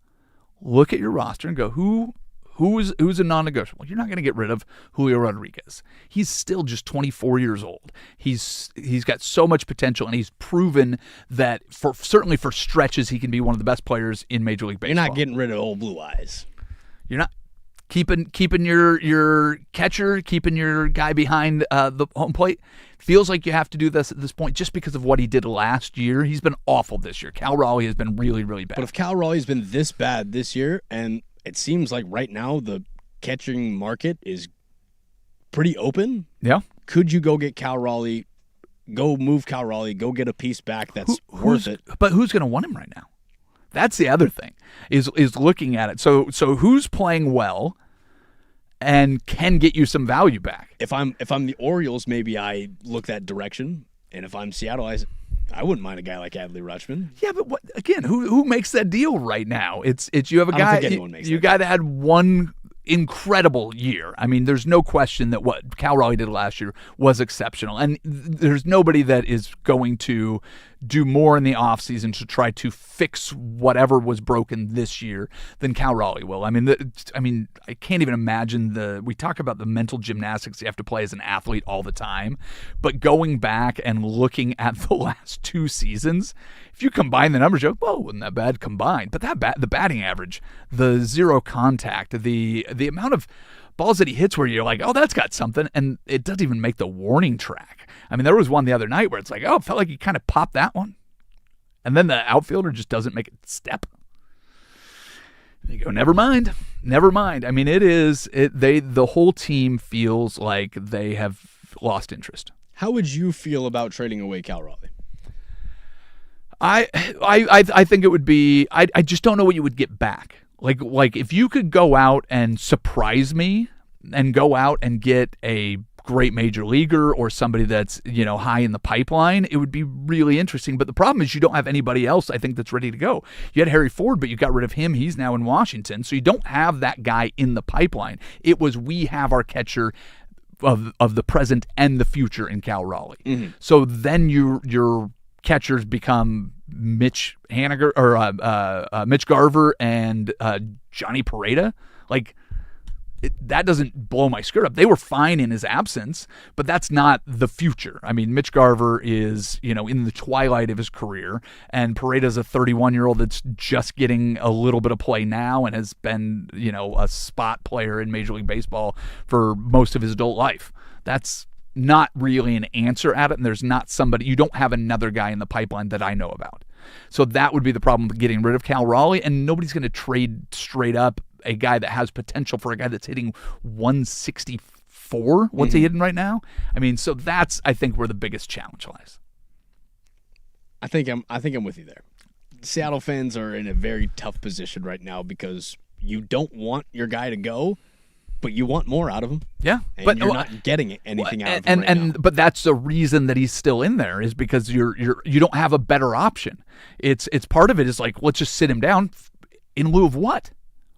look at your roster and go, who's a non-negotiable? You're not going to get rid of Julio Rodriguez. He's still just 24 years old. He's got so much potential, and he's proven that certainly for stretches he can be one of the best players in Major League Baseball. You're not getting rid of old Blue Eyes. You're not keeping your catcher, keeping your guy behind the home plate. Feels like you have to do this at this point just because of what he did last year. He's been awful this year. Cal Raleigh has been really, really bad. But if Cal Raleigh's been this bad this year, and it seems like right now the catching market is pretty open, yeah, could you go get Cal Raleigh, go move Cal Raleigh, go get a piece back that's worth it? But who's going to want him right now? That's the other thing, is looking at it. So who's playing well and can get you some value back? If I'm the Orioles, maybe I look that direction. And if I'm Seattle, I wouldn't mind a guy like Adley Rutschman. Yeah, but who makes that deal right now? It's you have a I don't guy think anyone makes you that got to had one incredible year. I mean, there's no question that what Cal Raleigh did last year was exceptional. And there's nobody that is going to do more in the offseason to try to fix whatever was broken this year than Cal Raleigh will. I mean, I can't even imagine we talk about the mental gymnastics you have to play as an athlete all the time, but going back and looking at the last 2 seasons, if you combine the numbers, you're like, whoa, wasn't that bad combined? But the batting average, the zero contact, the amount of balls that he hits where you're like, oh, that's got something, and it doesn't even make the warning track. I mean, there was one the other night where it's like, oh, it felt like he kind of popped that one. And then the outfielder just doesn't make it step. And you go, never mind. I mean, the whole team feels like they have lost interest. How would you feel about trading away Cal Raleigh? I think it would be, I just don't know what you would get back. Like if you could go out and surprise me and go out and get a great major leaguer or somebody that's, high in the pipeline, it would be really interesting. But the problem is you don't have anybody else, I think, that's ready to go. You had Harry Ford, but you got rid of him. He's now in Washington. So you don't have that guy in the pipeline. It was, we have our catcher of the present and the future in Cal Raleigh. Mm-hmm. So then your catchers become Mitch Haniger or Mitch Garver and Johnny Pareda. That doesn't blow my skirt up. They were fine in his absence, but that's not the future. I mean, Mitch Garver is, in the twilight of his career, and Pareda's a 31-year-old that's just getting a little bit of play now and has been, a spot player in Major League Baseball for most of his adult life. That's not really an answer at it, and there's not somebody, you don't have another guy in the pipeline that I know about. So that would be the problem with getting rid of Cal Raleigh, and nobody's going to trade straight up a guy that has potential for a guy that's hitting 164. What's he hitting right now? I mean, so that's, I think, where the biggest challenge lies. I think I'm with you there. Seattle fans are in a very tough position right now because you don't want your guy to go, but you want more out of him. Yeah, but you're not getting anything out of him right now. But that's the reason that he's still in there, is because you don't have a better option. It's part of it is like, let's just sit him down in lieu of what?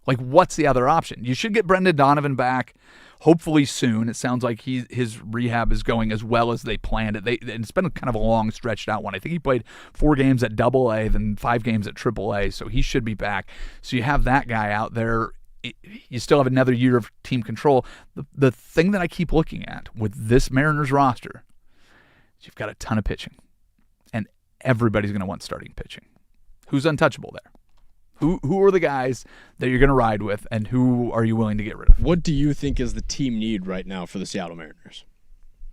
Like, what's the other option? You should get Brendan Donovan back, hopefully soon. It sounds like his rehab is going as well as they planned it. It's been kind of a long, stretched out one. I think he played 4 games at AA, then 5 games at AAA, so he should be back. So you have that guy out there. You still have another year of team control. The thing that I keep looking at with this Mariners roster is you've got a ton of pitching, and everybody's going to want starting pitching. Who's untouchable there? Who are the guys that you're going to ride with, and who are you willing to get rid of? What do you think is the team need right now for the Seattle Mariners?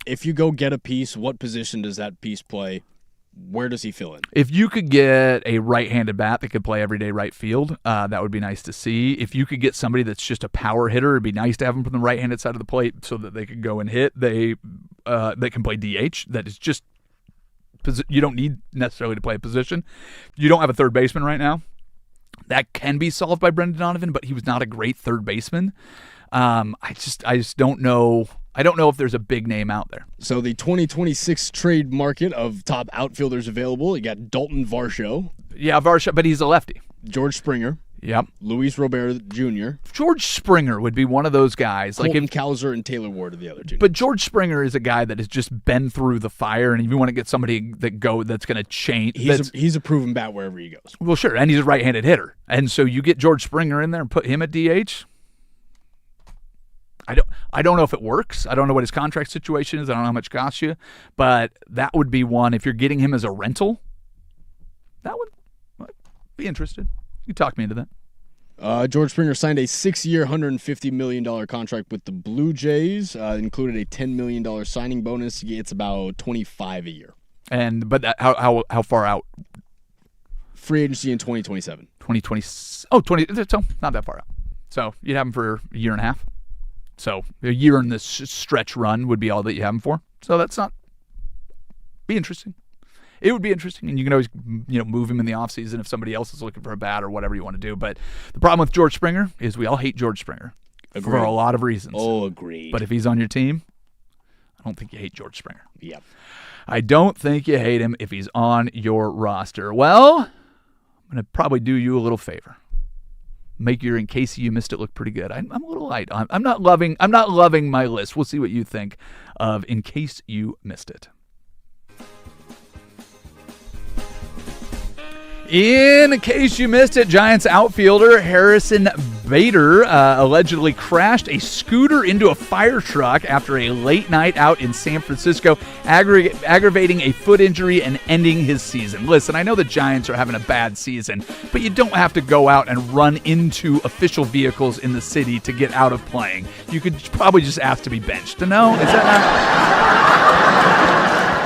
If you go get a piece, what position does that piece play? Where does he fill in? If you could get a right-handed bat that could play everyday right field, that would be nice to see. If you could get somebody that's just a power hitter, it'd be nice to have them from the right-handed side of the plate so that they could go and hit. They can play DH. That is just, you don't need necessarily to play a position. You don't have a third baseman right now. That can be solved by Brendan Donovan, but he was not a great third baseman. I just don't know. I don't know if there's a big name out there. So the 2026 trade market of top outfielders available, you got Dalton Varsho. Yeah, Varsho, but he's a lefty. George Springer. Yep. Luis Robert Jr., George Springer would be one of those guys. Like Colton if, Cowser, and Taylor Ward are the other two. but George Springer is a guy that has just been through the fire, and if you want to get somebody that's going to change, he's a proven bat wherever he goes. well, sure, and he's a right-handed hitter, and so you get George Springer in there and put him at DH. I don't know if it works. I don't know what his contract situation is. I don't know how much it costs you, but that would be one. If you're getting him as a rental, that would be interested. You talk me into that. George Springer signed a 6-year, $150 million contract with the Blue Jays. Included a $10 million signing bonus. It's about $25 a year. How far out? Free agency in 2027. 2020. Oh, 20. So not that far out. So you'd have him for a year and a half. So a year in this stretch run would be all that you have him for. So that's not be interesting. It would be interesting, and you can always move him in the offseason if somebody else is looking for a bat or whatever you want to do. But the problem with George Springer is we all hate George Springer for a lot of reasons. Oh, agreed. But if he's on your team, I don't think you hate George Springer. Yep. I don't think you hate him if he's on your roster. Well, I'm going to probably do you a little favor. Make your In Case You Missed It look pretty good. I'm a little light. I'm not loving my list. We'll see what you think of In Case You Missed It. In case you missed it, Giants outfielder Harrison Bader allegedly crashed a scooter into a fire truck after a late night out in San Francisco, aggravating a foot injury and ending his season. Listen, I know the Giants are having a bad season, but you don't have to go out and run into official vehicles in the city to get out of playing. You could probably just ask to be benched. No? Is that not...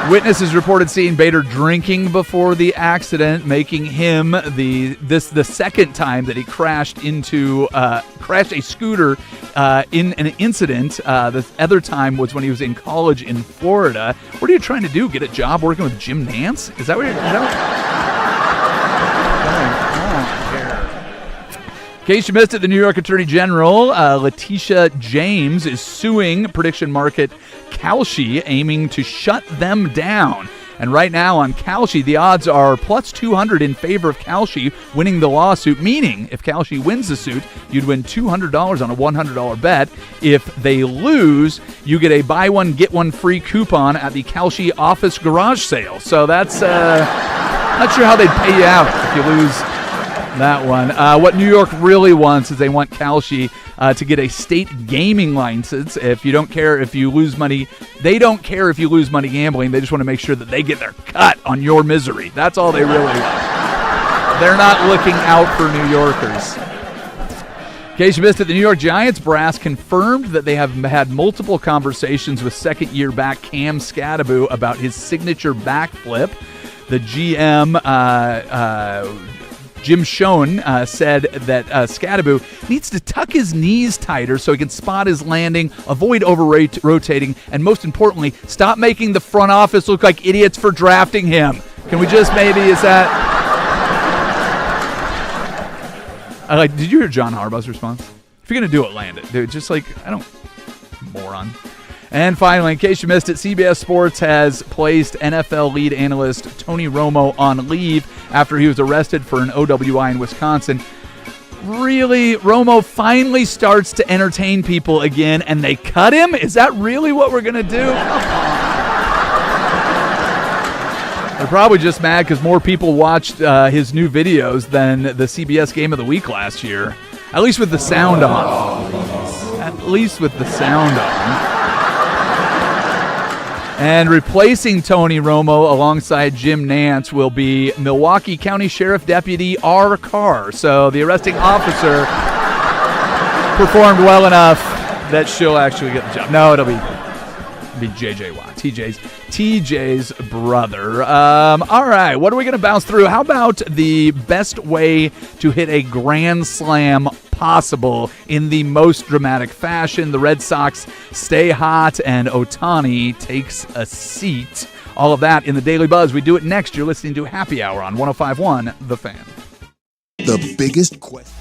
Witnesses reported seeing Bader drinking before the accident, making him the second time that he crashed a scooter in an incident. The other time was when he was in college in Florida. What are you trying to do? Get a job working with Jim Nance? Is that what In case you missed it, the New York Attorney General, Letitia James, is suing prediction market Kalshi, aiming to shut them down. And right now on Kalshi, the odds are plus 200 in favor of Kalshi winning the lawsuit, meaning if Kalshi wins the suit, you'd win $200 on a $100 bet. If they lose, you get a buy one, get one free coupon at the Kalshi office garage sale. So that's not sure how they'd pay you out if you lose that one. What New York really wants is they want Kalshi to get a state gaming license. If you don't care if you lose money, they don't care if you lose money gambling. They just want to make sure that they get their cut on your misery. That's all they really want. They're not looking out for New Yorkers. In case you missed it, the New York Giants brass confirmed that they have had multiple conversations with second-year back Cam Skattebo about his signature backflip. The GM, Jim Schoen, said that Skattebo needs to tuck his knees tighter so he can spot his landing, avoid over-rotating, and most importantly, stop making the front office look like idiots for drafting him. Can we just maybe, is that... did you hear John Harbaugh's response? If you're going to do it, land it. Dude, just moron. And finally, in case you missed it, CBS Sports has placed NFL lead analyst Tony Romo on leave after he was arrested for an OWI in Wisconsin. Really, Romo finally starts to entertain people again, and they cut him? Is that really what we're going to do? They're probably just mad because more people watched his new videos than the CBS Game of the Week last year. At least with the sound on. At least with the sound on. And replacing Tony Romo alongside Jim Nance will be Milwaukee County Sheriff Deputy R. Carr. So the arresting officer performed well enough that she'll actually get the job. No, it'll be J.J. Watt, TJ's brother. All right, what are we going to bounce through? How about the best way to hit a grand slam possible in the most dramatic fashion? The Red Sox stay hot and Ohtani takes a seat. All of that in the Daily Buzz. We do it next. You're listening to Happy Hour on 105.1 The Fan. The biggest question.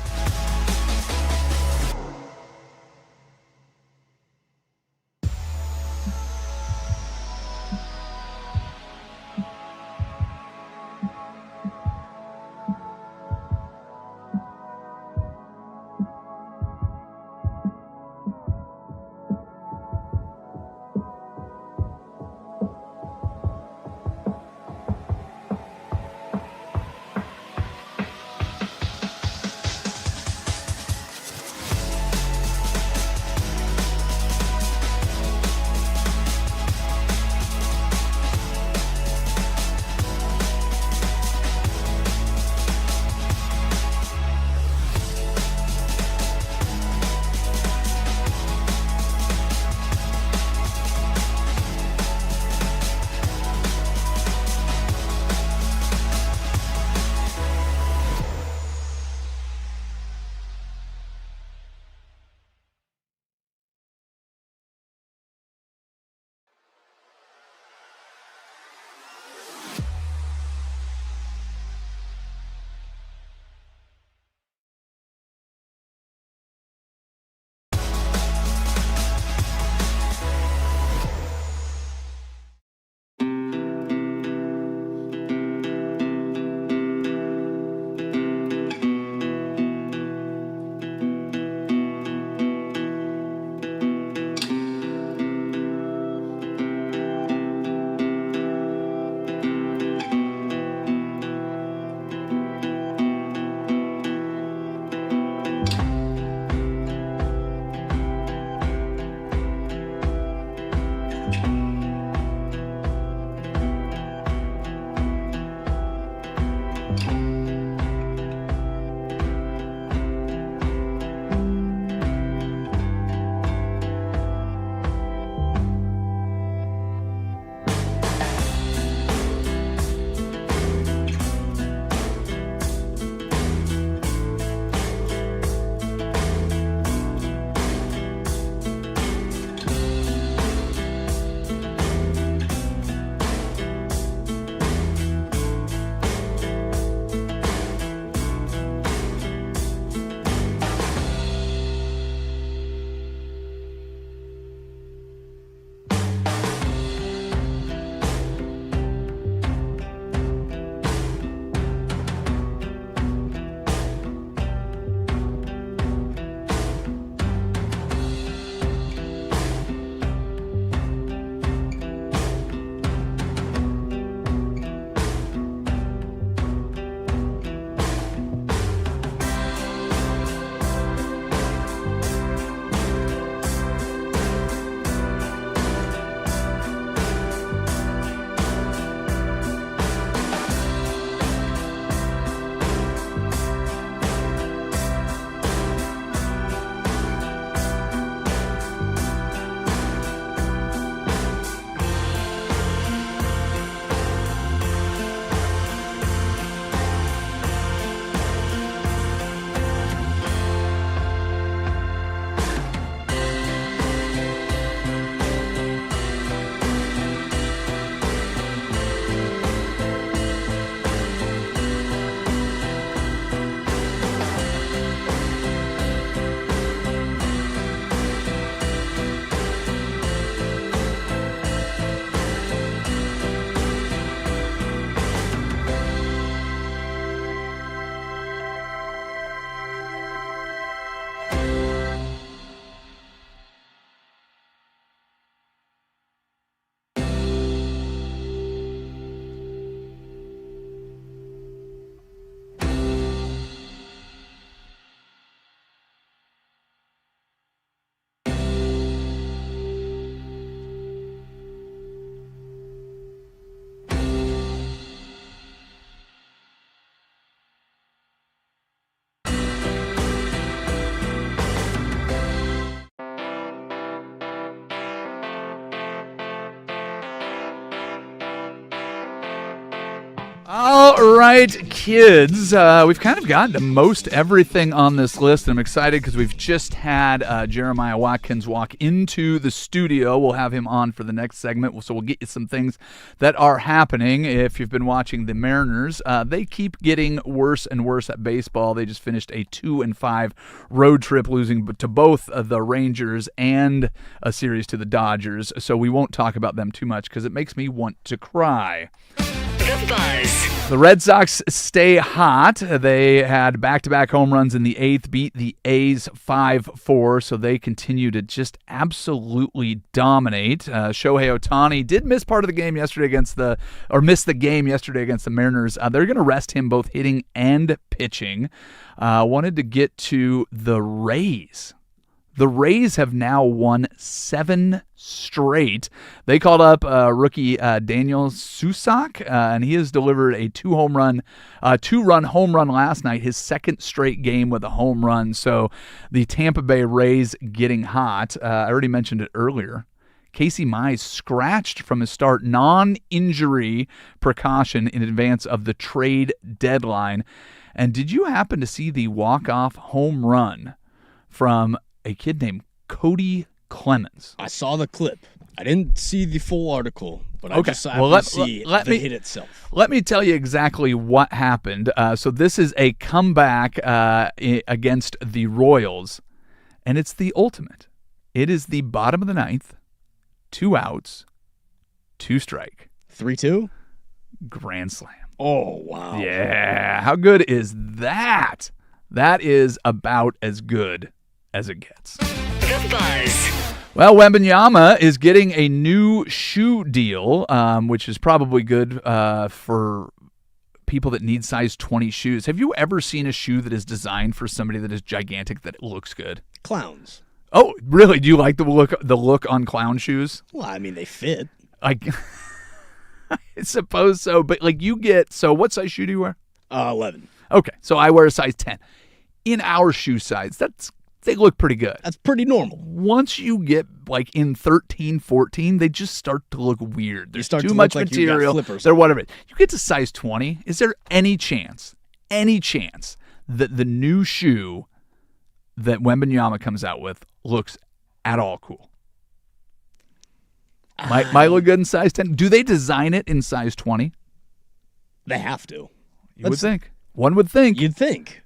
All right, kids. We've kind of gotten to most everything on this list, and I'm excited because we've just had Jeremiah Watkins walk into the studio. We'll have him on for the next segment, so we'll get you some things that are happening. If you've been watching the Mariners, they keep getting worse and worse at baseball. They just finished a 2-5 road trip, losing to both the Rangers and a series to the Dodgers, so we won't talk about them too much because it makes me want to cry. The Buzz. The Red Sox stay hot. They had back-to-back home runs in the 8th, beat the A's 5-4, so they continue to just absolutely dominate. Shohei Ohtani did miss part of the game yesterday miss the game yesterday against the Mariners. They're going to rest him both hitting and pitching. Wanted to get to the Rays. The Rays have now won 7 straight. They called up rookie Daniel Susak, and he has delivered a two-run home run last night, his second straight game with a home run. So the Tampa Bay Rays getting hot. I already mentioned it earlier. Casey Mize scratched from his start, non-injury precaution in advance of the trade deadline. And did you happen to see the walk-off home run from a kid named Cody Clemens? I saw the clip. I didn't see the full article, but I just saw the hit itself. Let me tell you exactly what happened. So this is a comeback against the Royals, and it's the ultimate. It is the bottom of the 9th, 2 outs, 2 strike. 3-2? Grand slam. Oh, wow. Yeah. How good is that? That is about as good as it gets. The Buzz. Well, Wembanyama is getting a new shoe deal, which is probably good for people that need size 20 shoes. Have you ever seen a shoe that is designed for somebody that is gigantic that it looks good? Clowns. Oh, really? Do you like the look on clown shoes? Well, I mean, they fit. I suppose so, but like so what size shoe do you wear? 11. Okay, so I wear a size 10. In our shoe size, they look pretty good. That's pretty normal. Once you get like in 13, 14, they just start to look weird. There's start too to much look like you got material. flippers. They're whatever. You get to size 20. Is there any chance that the new shoe that Wembanyama comes out with looks at all cool? Might look good in size 10. Do they design it in size 20? They have to. You would think. One would think. You'd think.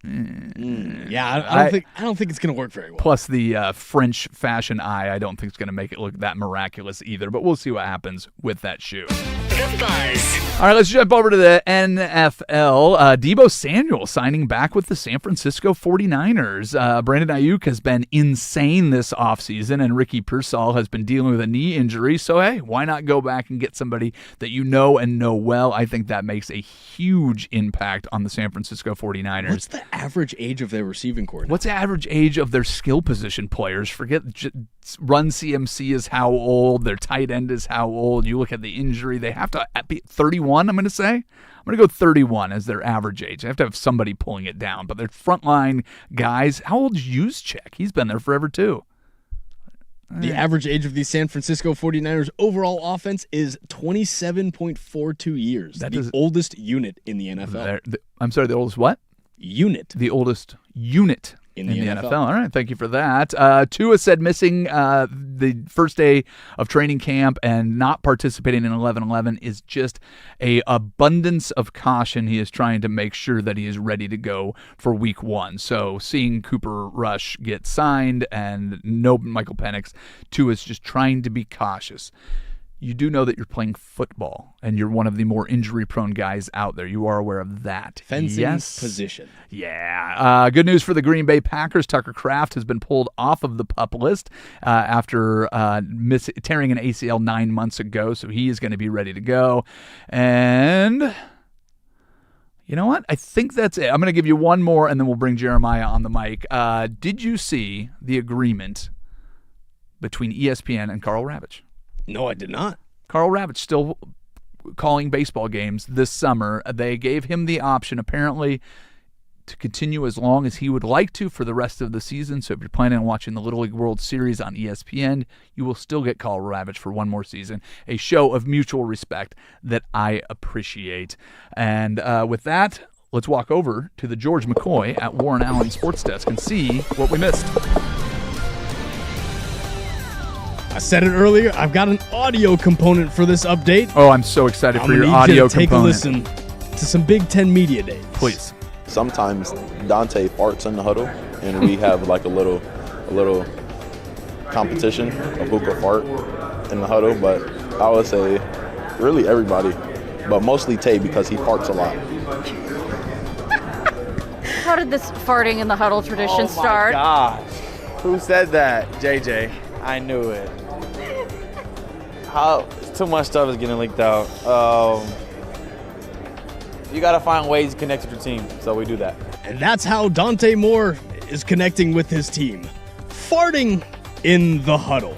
Yeah, I don't think it's going to work very well. Plus the French fashion eye, I don't think it's going to make it look that miraculous either. But we'll see what happens with that shoe. The Buzz. All right, let's jump over to the NFL. Deebo Samuel signing back with the San Francisco 49ers. Brandon Ayuk has been insane this offseason, and Ricky Pearsall has been dealing with a knee injury. So, hey, why not go back and get somebody that you know and know well? I think that makes a huge impact on the San Francisco 49ers. What's the average age of their receiving coordinator? What's the average age of their skill position players? Forget run CMC is how old. Their tight end is how old. You look at the injury. They have to be 31, I'm going to say. I'm going to go 31 as their average age. They have to have somebody pulling it down. But their frontline guys, how old is Juszczyk? He's been there forever too. The average age of the San Francisco 49ers overall offense is 27.42 years. That is the oldest unit in the NFL. I'm sorry, the oldest what? Unit. The oldest unit in the NFL. All right, thank you for that. Tua said missing the first day of training camp and not participating in 11-11 is just a abundance of caution. He is trying to make sure that he is ready to go for week 1. So seeing Cooper Rush get signed and no Michael Penix, Tua is just trying to be cautious. You do know that you're playing football, and you're one of the more injury-prone guys out there. You are aware of that. Fencing position. Yeah. Good news for the Green Bay Packers. Tucker Kraft has been pulled off of the PUP list after tearing an ACL 9 months ago, so he is going to be ready to go. And you know what? I think that's it. I'm going to give you one more, and then we'll bring Jeremiah on the mic. Did you see the agreement between ESPN and Carl Ravitch? No, I did not. Carl Ravitch still calling baseball games this summer. They gave him the option, apparently, to continue as long as he would like to for the rest of the season. So if you're planning on watching the Little League World Series on ESPN, you will still get Carl Ravitch for one more season. A show of mutual respect that I appreciate. And with that, let's walk over to the George McCoy at Warren Allen Sports Desk and see what we missed. I said it earlier, I've got an audio component for this update. Oh, I'm so excited for your I'm audio going to take component. a listen to some Big Ten Media Days. Please. Sometimes Dante farts in the huddle, and we have like a little competition of who can fart in the huddle. But I would say really everybody, but mostly Tay because he farts a lot. How did this farting in the huddle tradition start? Oh my gosh. Who said that? JJ. I knew it. Too much stuff is getting leaked out. You got to find ways to connect with your team, so we do that. And that's how Dante Moore is connecting with his team. Farting in the huddle.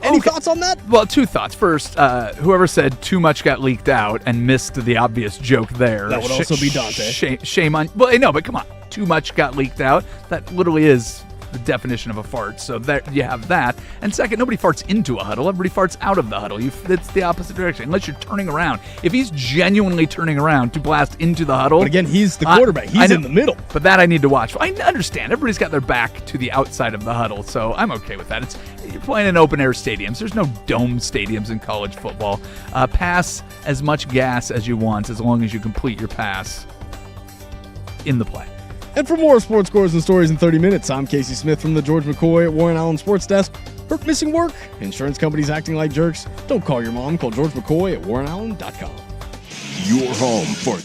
Any thoughts on that? Well, two thoughts. First, whoever said too much got leaked out and missed the obvious joke there. That would also be Dante. Shame on... Well, no, but come on. Too much got leaked out. That literally is the definition of a fart. So there you have that. And second, nobody farts into a huddle. Everybody farts out of the huddle. It's the opposite direction. Unless you're turning around. If he's genuinely turning around to blast into the huddle... But again, he's the quarterback. He's in the middle. But that I need to watch. I understand. Everybody's got their back to the outside of the huddle, so I'm okay with that. You're playing in open-air stadiums. There's no dome stadiums in college football. Pass as much gas as you want as long as you complete your pass in the play. And for more sports scores and stories in 30 minutes, I'm Casey Smith from the George McCoy at Warren Allen Sports Desk. Hurt missing work? Insurance companies acting like jerks? Don't call your mom. Call George McCoy at warrenallen.com. Your home for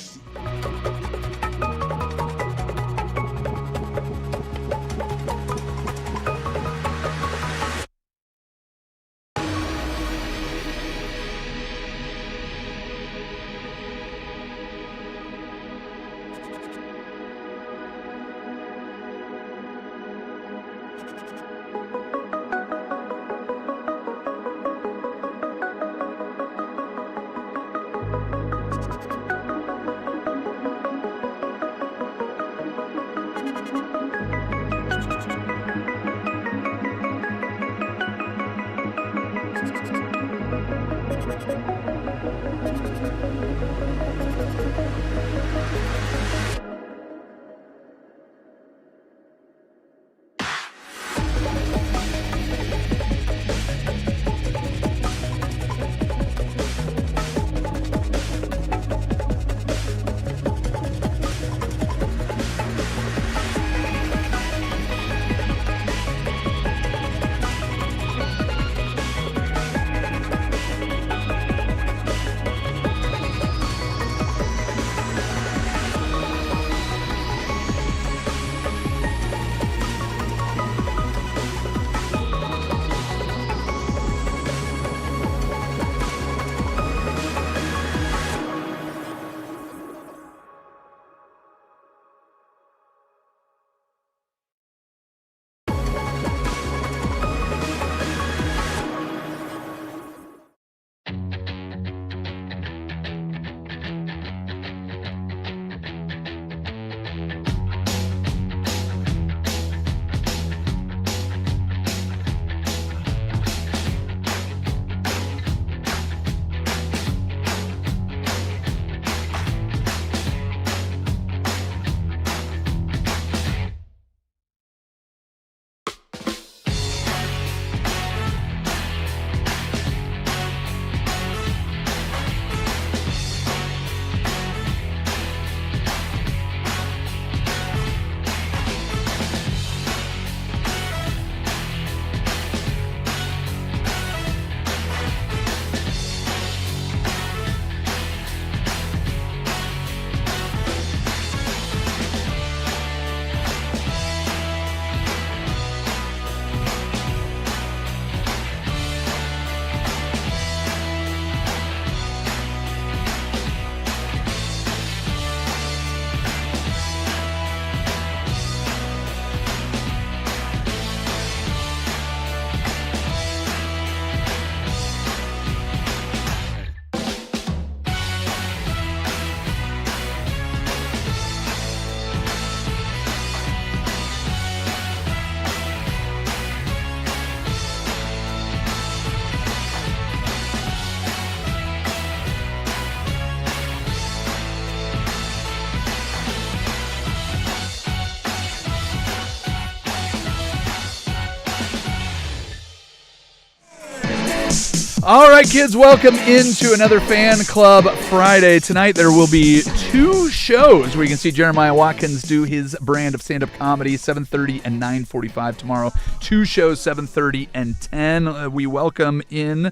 All right, kids, welcome into another Fan Club Friday. Tonight there will be 2 shows where you can see Jeremiah Watkins do his brand of stand-up comedy, 7:30 and 9:45 tomorrow. 2 shows, 7:30 and 10. We welcome in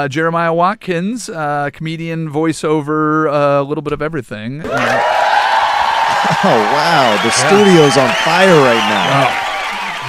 Jeremiah Watkins, comedian, voiceover, a little bit of everything. Oh, wow. The studio's on fire right now.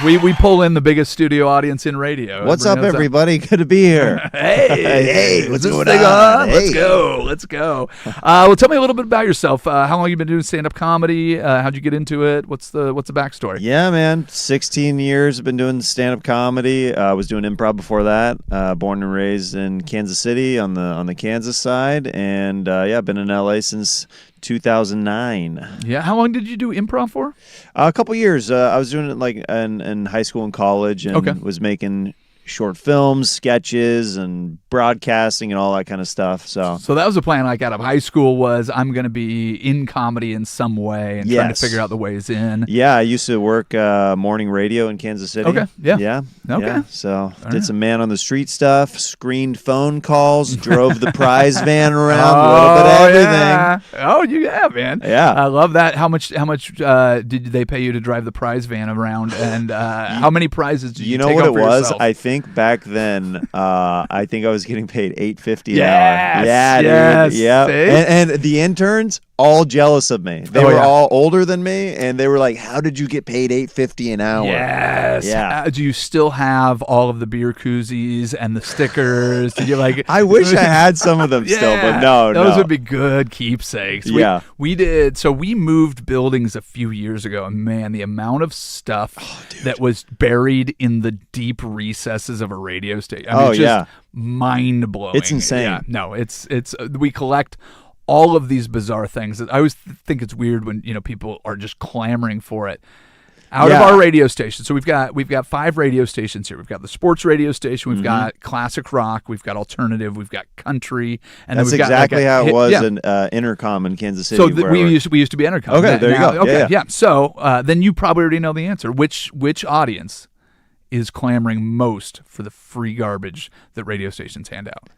We pull in the biggest studio audience in radio. What's up, everybody? Good to be here. Hey, what's is this going thing on? Let's Hey. let's go. Well, tell me a little bit about yourself. How long have you been doing stand-up comedy? How'd you get into it? What's the backstory? Yeah, man. 16 years. I've been doing stand-up comedy. I was doing improv before that. Born and raised in Kansas City on the Kansas side, and I've been in LA since 2009. Yeah, how long did you do improv for? A couple years. I was doing it like in high school and college, and was making short films, sketches, and broadcasting and all that kind of stuff. So that was the plan. Like out of high school, was I'm going to be in comedy in some way and trying to figure out the ways in. Yeah, I used to work morning radio in Kansas City. Okay, yeah. Okay. Yeah. So did some man on the street stuff, screened phone calls, drove the prize van around, a little bit of everything. Yeah. Oh, you have, man. Yeah. I love that. How much did they pay you to drive the prize van around, and how many prizes did you know take what out it for was? yourself? I think back then, I think I was getting paid $8.50 an Yes, hour. Yeah, yes, dude. Yeah. see? And the interns all jealous of me. They were all older than me, and they were like, "How did you get paid $8.50 an hour?" Yes. Yeah. Do you still have all of the beer koozies and the stickers? Did you like? I wish I had some of them still, but no. Those would be good keepsakes. Yeah. We did. So we moved buildings a few years ago, and man, the amount of stuff that was buried in the deep recesses of a radio station. I mean, just mind blowing. It's insane. Yeah. No, it's we collect all of these bizarre things. I always think it's weird when people are just clamoring for it. Out of our radio station. So we've got 5 radio stations here. We've got the sports radio station. We've got classic rock. We've got alternative. We've got country. And that's then we've exactly got how it was in Intercom in Kansas City. So we used to be Intercom. Okay, there you go. Okay, yeah. So then you probably already know the answer. Which audience is clamoring most for the free garbage that radio stations hand out?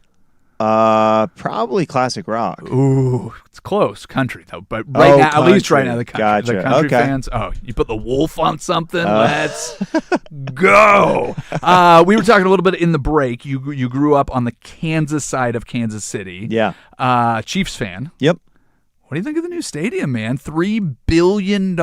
Probably classic rock. Ooh, it's close. Country though, but right now, at least right now, the country, Gotcha. the country Okay. fans. Oh, you put the wolf on something. Let's go. We were talking a little bit in the break. You grew up on the Kansas side of Kansas City. Yeah. Chiefs fan. Yep. What do you think of the new stadium, man? $3 billion.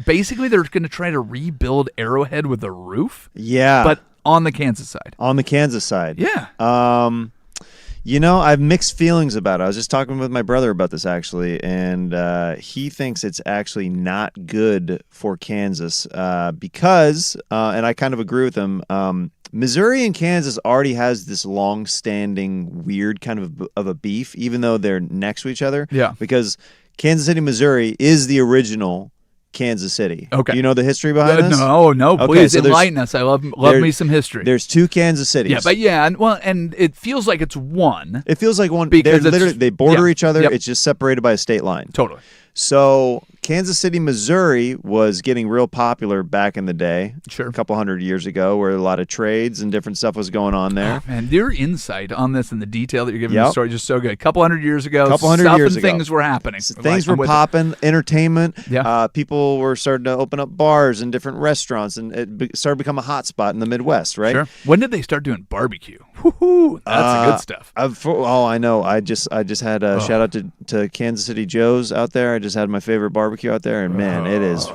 Basically, they're going to try to rebuild Arrowhead with a roof. Yeah. But on the Kansas side. On the Kansas side. Yeah. I have mixed feelings about it. I was just talking with my brother about this, actually, and he thinks it's actually not good for Kansas because, and I kind of agree with him, Missouri and Kansas already has this long-standing weird kind of a beef, even though they're next to each other. Yeah. Because Kansas City, Missouri is the original Kansas City. Okay. Do you know the history behind this? No, Okay, please so enlighten us. I love me some history. There's 2 Kansas Cities. Yeah, but and it feels like it's one. It feels like one because they border each other. Yep. It's just separated by a state line. Totally. So Kansas City, Missouri was getting real popular back in the day, Sure. a couple hundred years ago, where a lot of trades and different stuff was going on there. Oh, man, your insight on this and the detail that you're giving the story is just so good. A couple hundred years ago, things were happening. Things were popping, entertainment. Yeah. People were starting to open up bars and different restaurants, and it started to become a hot spot in the Midwest, right? Sure. When did they start doing barbecue? Woo-hoo, that's the good stuff. I know. I just had a shout out to Kansas City Joe's out there. I just had my favorite barbecue out there, and man, it is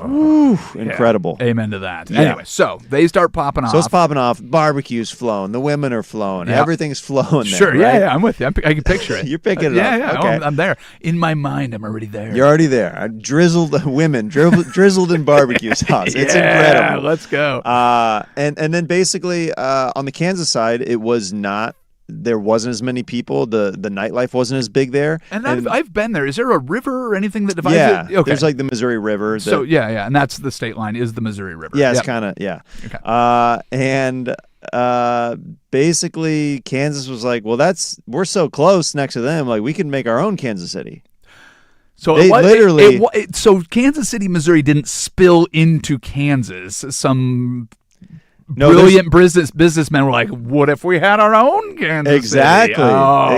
incredible. Amen to that. Yeah. Anyway, so they start popping off. So it's popping off. Barbecue's flowing. The women are flowing. Yeah. Everything's flowing. Sure. There, right? Yeah, I'm with you. I can picture it. You're picking it up. Yeah. Okay. I'm there. In my mind, I'm already there. You're already there. I drizzled in barbecue sauce. It's incredible. Let's go. And then basically on the Kansas side, it was not. There wasn't as many people. The nightlife wasn't as big there. And I've been there. Is there a river or anything that divides yeah, it? Okay. There's like the Missouri River. So and that's the state line is the Missouri River. Yeah, it's kind of Okay. And basically Kansas was like, well, we're so close next to them, like we can make our own Kansas City. So so Kansas City, Missouri didn't spill into Kansas. Some brilliant businessmen were like, what if we had our own Kansas City?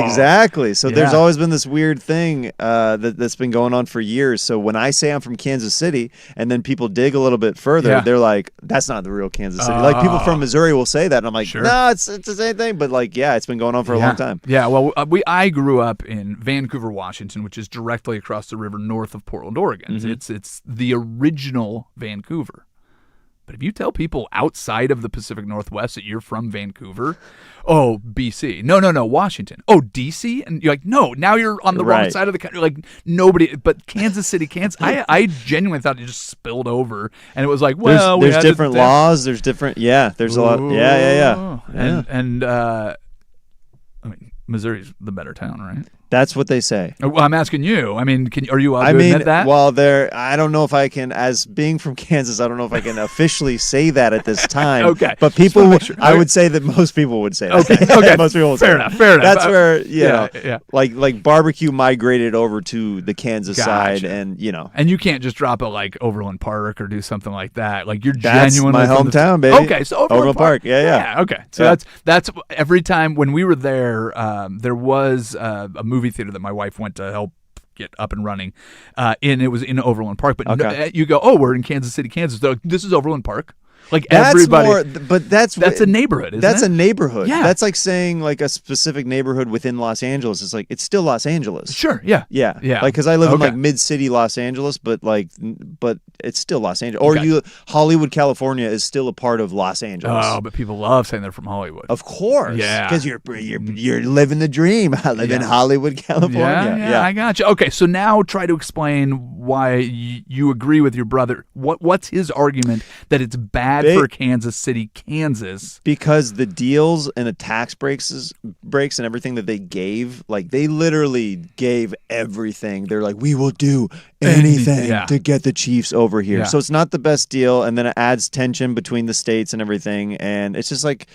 Exactly. So there's Yeah. always been this weird thing that's been going on for years. So when I say I'm from Kansas City, and then people dig a little bit further, Yeah. they're like, that's not the real Kansas City. Like people from Missouri will say that, and I'm like, Sure. no, it's the same thing. But like, yeah, it's been going on for a long time. Yeah, well, I grew up in Vancouver, Washington, which is directly across the river north of Portland, Oregon. Mm-hmm. It's the original Vancouver. But if you tell people outside of the Pacific Northwest that you're from Vancouver, oh, BC. No, Washington. Oh, DC? And you're like, no, now you're on the wrong Right. side of the country. Like, nobody, but Kansas City, Kansas, I genuinely thought it just spilled over. And it was like, well, we there's had different this- laws. There's different, there's a lot. Yeah. And I mean, Missouri's the better town, right? That's what they say. Well, I'm asking you. I mean, are you allowed to admit that? well, I don't know if I can, as being from Kansas, I don't know if I can officially say that at this time. Okay. But Just people, wanna make sure. I would say that most people would say that. Okay. Most people would Fair say enough, that. fair enough. That's where, Yeah. like barbecue migrated over to the Kansas side, Gotcha. and And you can't just drop it like Overland Park or do something like that. Like you're That's genuinely my from the- hometown, baby. Okay, so Overland Park. Park. Yeah. Okay, so Yeah. that's every time when we were there. There was a movie theater that my wife went to help get up and running, and it was in Overland Park. But Okay. you go, oh, we're in Kansas City, Kansas. They're like, this is Overland Park. Like that's everybody, more, but that's a neighborhood. Isn't That's it? a neighborhood. Yeah. That's like saying like a specific neighborhood within Los Angeles. It's like it's still Los Angeles. Sure. Yeah. Yeah. Yeah. Like, because I live in Okay. like mid-city Los Angeles, but it's still Los Angeles. Or Hollywood, California is still a part of Los Angeles. Oh, but people love saying they're from Hollywood. Of course. Yeah. Because you're living the dream. I live in Hollywood, California. Yeah, I got you. Okay, so now try to explain why you agree with your brother. What's his argument that it's bad for Kansas City, Kansas? Because the deals and the tax breaks and everything that they gave, like they literally gave everything. They're like, we will do anything to get the Chiefs over here. Yeah. So it's not the best deal, and then it adds tension between the states and everything, and it's just like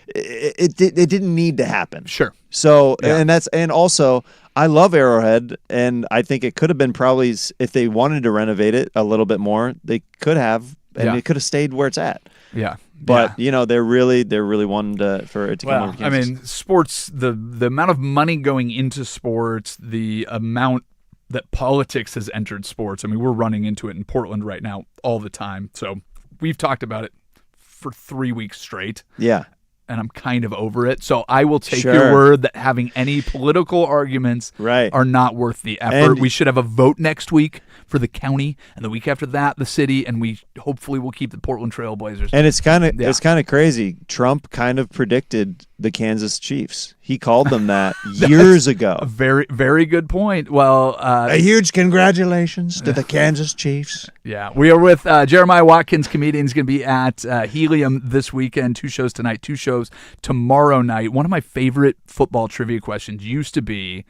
it didn't need to happen. Sure. So Yeah. and also I love Arrowhead, and I think it could have been probably, if they wanted to renovate it a little bit more, they could have, and it could have stayed where it's at. Yeah. But they're really wanting for it to come over to I Kansas. mean, sports, the amount of money going into sports, the amount that politics has entered sports. I mean, we're running into it in Portland right now all the time. So we've talked about it for 3 weeks straight. Yeah. And I'm kind of over it. So I will take Sure. your word that having any political arguments are not worth the effort. And- we should have a vote next week for the county, and the week after that, the city, and we hopefully will keep the Portland Trail Blazers. And it's kind of crazy. Trump kind of predicted the Kansas Chiefs. He called them that years ago. A very, very good point. Well, a huge congratulations to the Kansas Chiefs. Yeah, we are with Jeremiah Watkins, comedian. He's going to be at Helium this weekend. 2 shows tonight, 2 shows tomorrow night. One of my favorite football trivia questions used to be,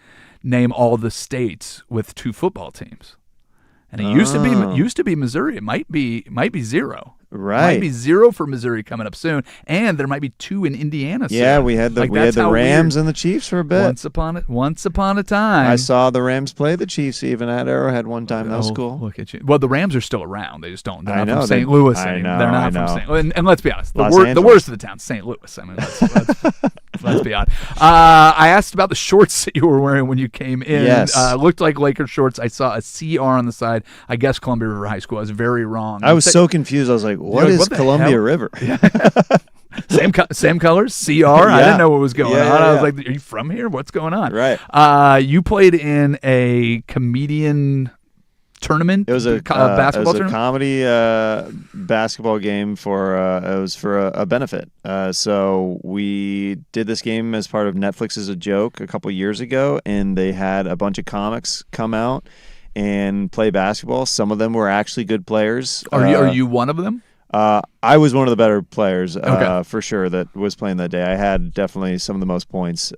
name all the states with 2 football teams. And it used to be Missouri. It might be 0. Right. Might be 0 for Missouri coming up soon, and there might be 2 in Indiana soon. Yeah, we had the that's how Rams weird. and the Chiefs for a bit. Once upon a time. I saw the Rams play the Chiefs even at Arrowhead one time. That was cool. Look at you. Well, the Rams are still around. They just don't. They're I not know, from St. they- Louis I anymore. know, They're I not from know. St. Louis. And let's be honest, the Los worst Angeles. of the town, St. Louis. I mean, let's be honest. I asked about the shorts that you were wearing when you came in. Yes. Looked like Lakers shorts. I saw a CR on the side. I guess Columbia River High School. I was very wrong. I was so confused. I was like, what like, is what the Columbia hell? River? Same colors, CR. I didn't know what was going on. I was like, are you from here? What's going on? Right. You played in a comedian tournament. It was a basketball tournament. comedy basketball game for it was for a benefit. So we did this game as part of Netflix's A Joke a couple years ago, and they had a bunch of comics come out and play basketball. Some of them were actually good players. Are you one of them? I was one of the better players Okay. for sure that was playing that day. I had definitely some of the most points.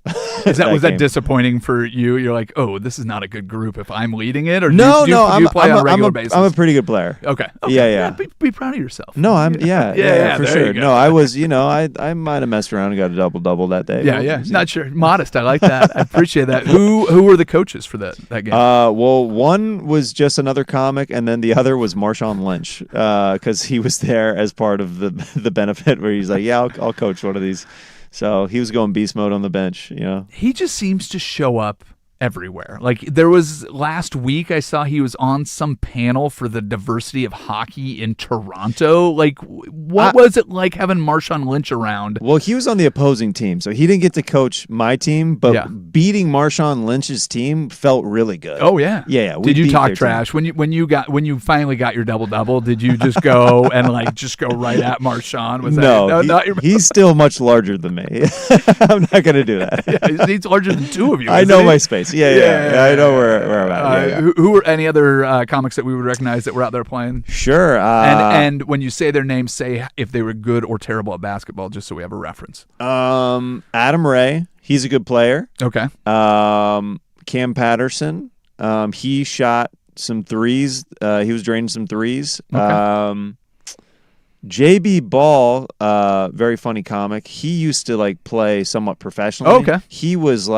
Was that game. disappointing for you? You're like, oh, this is not a good group if I'm leading it, or No, do you play on a regular basis? I'm a pretty good player. Okay. Yeah. Be proud of yourself. No, I'm yeah, for there sure. you go. No, I was, I might have messed around and got a double that day. Yeah. Not sure. Modest. I like that. I appreciate that. Who were the coaches for that game? Well, one was just another comic, and then the other was Marshawn Lynch, because he was there as part part of the benefit where he's like, yeah, I'll coach one of these. So he was going beast mode on the bench, He just seems to show up everywhere. Like there was last week, I saw he was on some panel for the diversity of hockey in Toronto. Like, what was it like having Marshawn Lynch around? Well, he was on the opposing team, so he didn't get to coach my team, but beating Marshawn Lynch's team felt really good. Oh yeah, yeah. Did you talk trash when you finally got your double? Did you just go and just go right at Marshawn? He's still much larger than me. I'm not going to do that. Yeah, he's larger than two of you. I know my space. Yeah. I know where I'm at. Who were any other comics that we would recognize that were out there playing? Sure. And when you say their names, say if they were good or terrible at basketball, just so we have a reference. Adam Ray, he's a good player. Okay. Cam Patterson, he shot some threes. He was draining some threes. Okay. JB Ball, very funny comic. He used to play somewhat professionally. Oh, okay. He was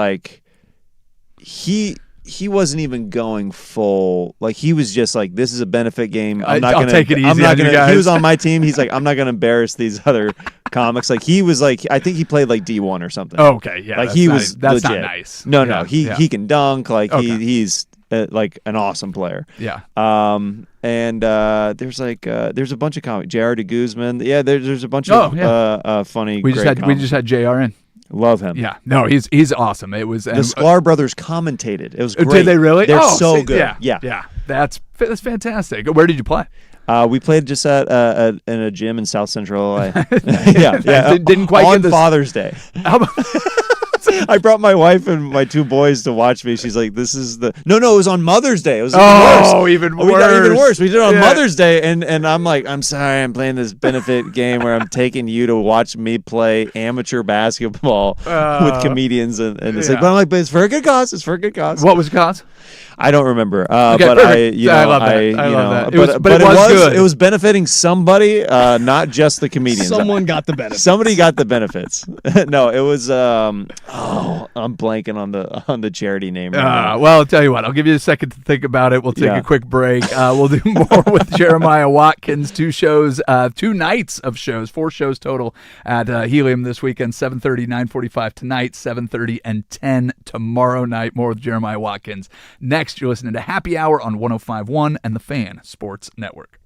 he wasn't even going full. He was just this is a benefit game. I'll take it easy. I'm not gonna. He was on my team. He's like, I'm not gonna embarrass these other comics. He was I think he played D1 or something. Oh, okay, yeah. That's legit. not nice. No. He can dunk. Okay. He's an awesome player. Yeah. And there's a bunch of comics. J.R. de Guzman. Yeah, there's a bunch of funny. We just had JR in. Love him. Yeah. No, he's awesome. It was the Sklar brothers commentated. It was great. Did they really? They're so good. Yeah. That's fantastic. Where did you play? We played just in a gym in South Central. Didn't quite on get Father's Day. I brought my wife and my two boys to watch me. She's like, "This is the no." It was on Mother's Day. It was even worse. We got even worse. We did it on Mother's Day, and I'm like, "I'm sorry, I'm playing this benefit game where I'm taking you to watch me play amateur basketball with comedians and it's but I'm like, but it's for a good cause. It's for a good cause." What was the cause? I don't remember, okay, but perfect. I love that. But it was good. It was benefiting somebody, not just the comedians. Someone got the benefits. Somebody got the benefits. No, it was. I'm blanking on the charity name. Right now. Well, I'll tell you what. I'll give you a second to think about it. We'll take a quick break. We'll do more with Jeremiah Watkins. 2 shows, 2 nights of shows, 4 shows total at Helium this weekend. 7:30, 9:45 tonight, 7:30 and 10 tomorrow night. More with Jeremiah Watkins. Next, you're listening to Happy Hour on 105.1 and the Fan Sports Network.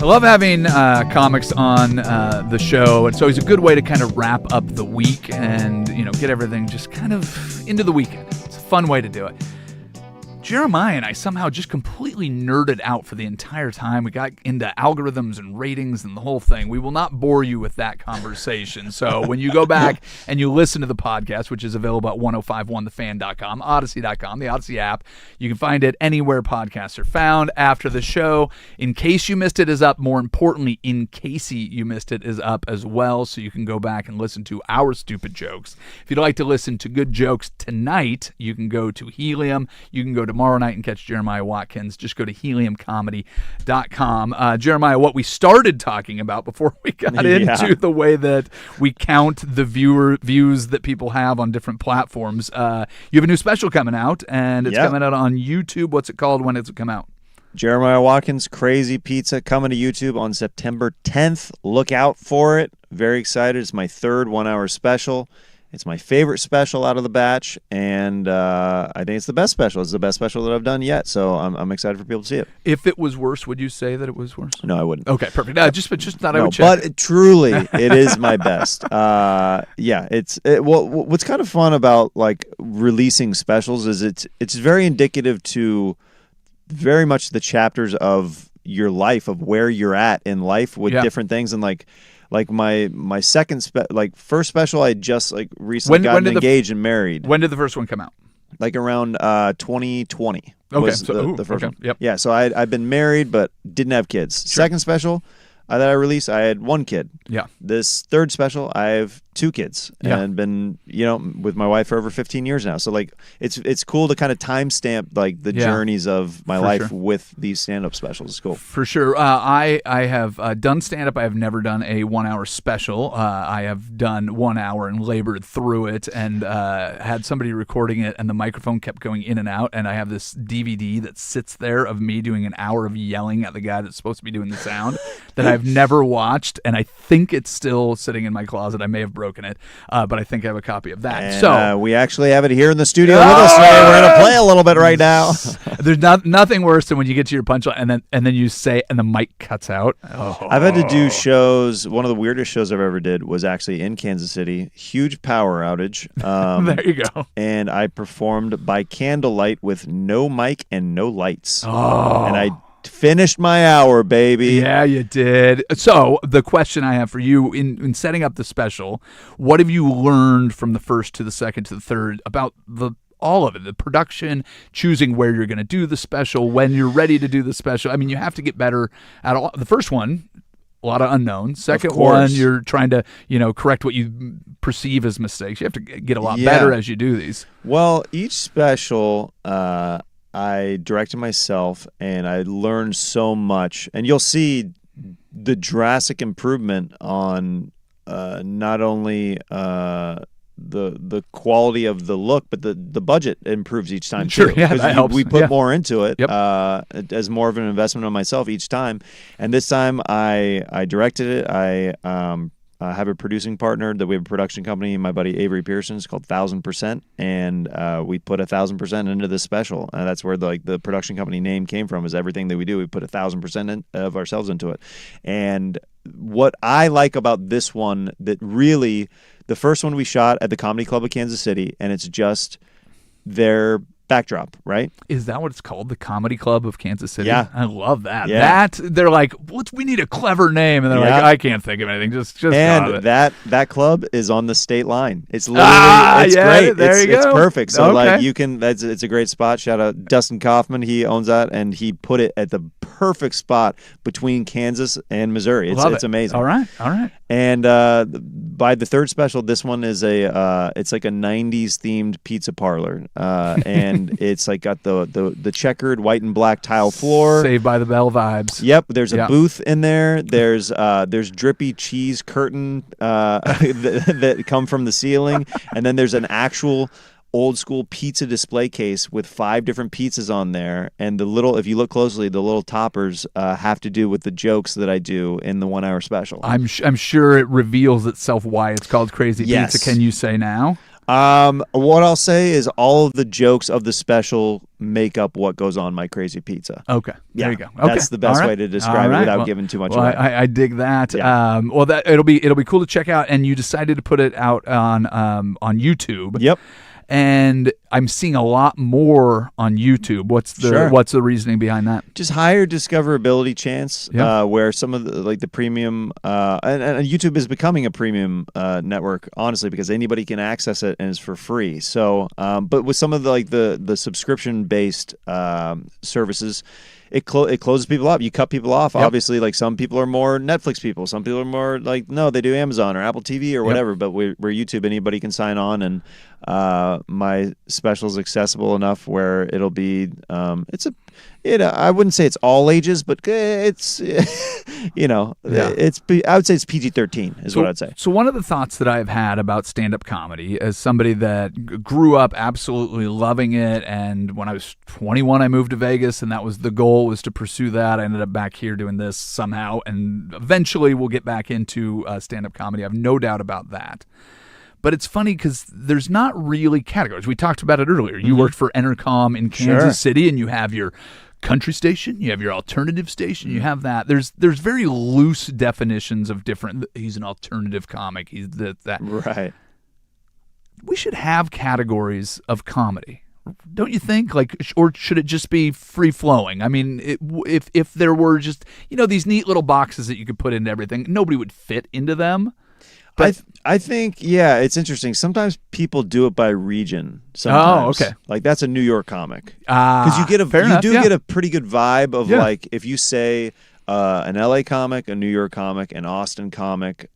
I love having comics on the show. It's always a good way to kind of wrap up the week and, get everything just kind of into the weekend. It's a fun way to do it. Jeremiah and I somehow just completely nerded out for the entire time. We got into algorithms and ratings and the whole thing. We will not bore you with that conversation. So when you go back and you listen to the podcast, which is available at 1051thefan.com, Odyssey.com, the Odyssey app, you can find it anywhere podcasts are found. After the show, In Case You Missed It is up. More importantly, In Casey You Missed It is up as well, so you can go back and listen to our stupid jokes. If you'd like to listen to good jokes tonight, you can go to Helium. You can go tomorrow night and catch Jeremiah Watkins. Just go to heliumcomedy.com. Jeremiah, what we started talking about before we got into the way that we count the views that people have on different platforms, you have a new special coming out, and it's coming out on YouTube. What's it called? When does it come out? Jeremiah Watkins, Crazy Pizza, coming to YouTube on September 10th. Look out for it. Very excited. It's my third 1 hour special. It's my favorite special out of the batch, and I think it's the best special. It's the best special that I've done yet, so I'm excited for people to see it. If it was worse, would you say that it was worse? No, I wouldn't. Okay, perfect. Just thought I would check. But truly, it is my best. What's kind of fun about like releasing specials is it's very indicative to very much the chapters of your life, of where you're at in life with different things, and like my second first special, I just recently gotten engaged and married. When did the first one come out? Like around 2020. Okay, was the first one. Yep. Yeah, so I've been married but didn't have kids. Sure. Second special that I released, I had one kid. Yeah. This third special, I have two kids and been with my wife for over 15 years now. So it's cool to kind of timestamp the journeys of my life with these stand-up specials. It's cool. For sure. I have done stand-up. I have never done a 1 hour special. I have done 1 hour and labored through it and had somebody recording it, and the microphone kept going in and out, and I have this DVD that sits there of me doing an hour of yelling at the guy that's supposed to be doing the sound that I've never watched, and I think it's still sitting in my closet. I may have broken it, but I think I have a copy of that. And, so we actually have it here in the studio with us today. We're going to play a little bit right now. There's nothing worse than when you get to your punchline and then you say and the mic cuts out. I've had to do shows. One of the weirdest shows I've ever did was actually in Kansas City. Huge power outage. There you go. And I performed by candlelight with no mic and no lights. Oh. And I finished my hour, baby. Yeah, you did. So the question I have for you in setting up the special, what have you learned from the first to the second to the third about all of it, the production, choosing where you're going to do the special, when you're ready to do the special? I mean, you have to get better at all. The first one, a lot of unknowns. Second one, you're trying to, correct what you perceive as mistakes. You have to get a lot better as you do these. Well, each special, I directed myself, and I learned so much. And you'll see the drastic improvement on not only the quality of the look, but the budget improves each time too. Yeah, that helps. We put more into it Yep. as more of an investment on myself each time. And this time I directed it. I have a producing partner that we have a production company. My buddy Avery Pearson. It's called 1000%, and we put 1000% into this special. And that's where the production company name came from. Is everything that we do, we put 1000% of ourselves into it. And what I like about this one, that really, the first one we shot at the Comedy Club of Kansas City, and it's just their backdrop, right? Is that what it's called? The Comedy Club of Kansas City? Yeah. I love that. Yeah. They're like, we need a clever name. And they're like, I can't think of anything. Just and got it. that club is on the state line. It's literally, it's great. There you It's go. perfect. So Okay. you can, it's a great spot. Shout out Dustin Kaufman. He owns that, and he put it at the perfect spot between Kansas and Missouri. It's amazing. All right. And by the third special, this one is it's like a 90s themed pizza parlor, and it's like got the checkered white and black tile floor. Saved by the Bell vibes. Yep, there's a booth in there. There's drippy cheese curtain that come from the ceiling, and then there's an actual old school pizza display case with 5 different pizzas on there, and if you look closely, the little toppers have to do with the jokes that I do in the 1 hour special. I'm sure it reveals itself why it's called Crazy Pizza. Can you say now? What I'll say is all of the jokes of the special make up what goes on My Crazy Pizza. Okay, Yeah, there you go. Okay. that's the best All right. way to describe All it without Well, giving too much well, away. I dig that. Yeah. Well, that it'll be cool to check out. And you decided to put it out on YouTube. Yep. And I'm seeing a lot more on YouTube. What's the reasoning behind that? Just higher discoverability chance, Yeah. where some of the premium and YouTube is becoming a premium network, honestly, because anybody can access it and it's for free. So, but with some of the subscription based services, it closes people up. You cut people off. Yep. Obviously, like some people are more Netflix people. Some people are more like, no, they do Amazon or Apple TV or whatever. But we're YouTube. Anybody can sign on, and my special is accessible enough where it'll be. I wouldn't say it's all ages, but it's I would say it's PG-13 is what I'd say. So one of the thoughts that I've had about stand-up comedy as somebody that grew up absolutely loving it, and when I was 21 I moved to Vegas, and that was the goal, was to pursue that. I ended up back here doing this somehow, and eventually we'll get back into stand-up comedy. I have no doubt about that. But it's funny because there's not really categories. We talked about it earlier. You worked for Entercom in Kansas City, and you have your country station, you have your alternative station, you have that. There's very loose definitions of different. He's an alternative comic. He's that. Right. We should have categories of comedy, don't you think? Like, or should it just be free flowing? I mean, if there were just these neat little boxes that you could put into everything, nobody would fit into them. But I think, it's interesting. Sometimes people do it by region. Sometimes. Oh, okay. Like that's a New York comic. Because you get a pretty good vibe of like if you say an LA comic, a New York comic, an Austin comic,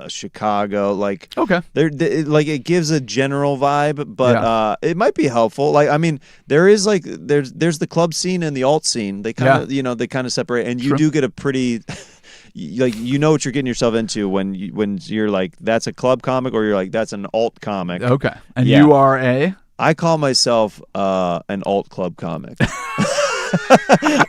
Chicago, like it gives a general vibe, but it might be helpful. Like I mean, there's the club scene and the alt scene. They kind of separate, and you do get a pretty. Like what you're getting yourself into when you're like that's a club comic, or you're like that's an alt comic. Okay, and you are a. I call myself an alt club comic.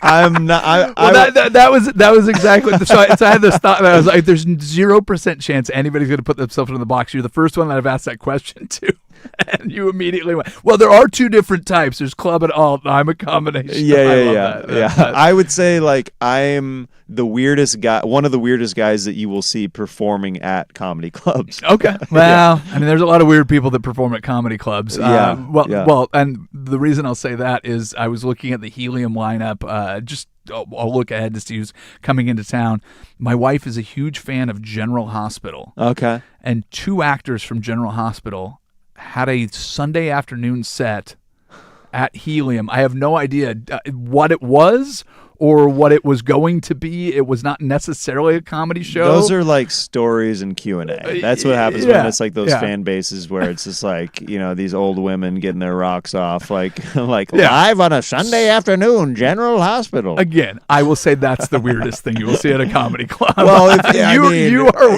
I'm not. That was exactly. So I had this thought that I was like, "There's 0% chance anybody's going to put themselves in the box." You're the first one that I've asked that question to, and you immediately went, "Well, there are two different types. There's club and alt. I'm a combination." Yeah. I would say like I'm the weirdest guy, one of the weirdest guys that you will see performing at comedy clubs. Okay. Well, I mean, there's a lot of weird people that perform at comedy clubs. Well, and the reason I'll say that is I was looking at the Helium lineup. I'll look ahead to see who's coming into town. My wife is a huge fan of General Hospital. Okay. And two actors from General Hospital had a Sunday afternoon set at Helium. I have no idea what it was or what it was going to be. It was not necessarily a comedy show. Those are like stories and Q&A. That's what happens when it's like those fan bases where it's just like, these old women getting their rocks off, like live on a Sunday afternoon, General Hospital. Again, I will say that's the weirdest thing you will see at a comedy club. Well,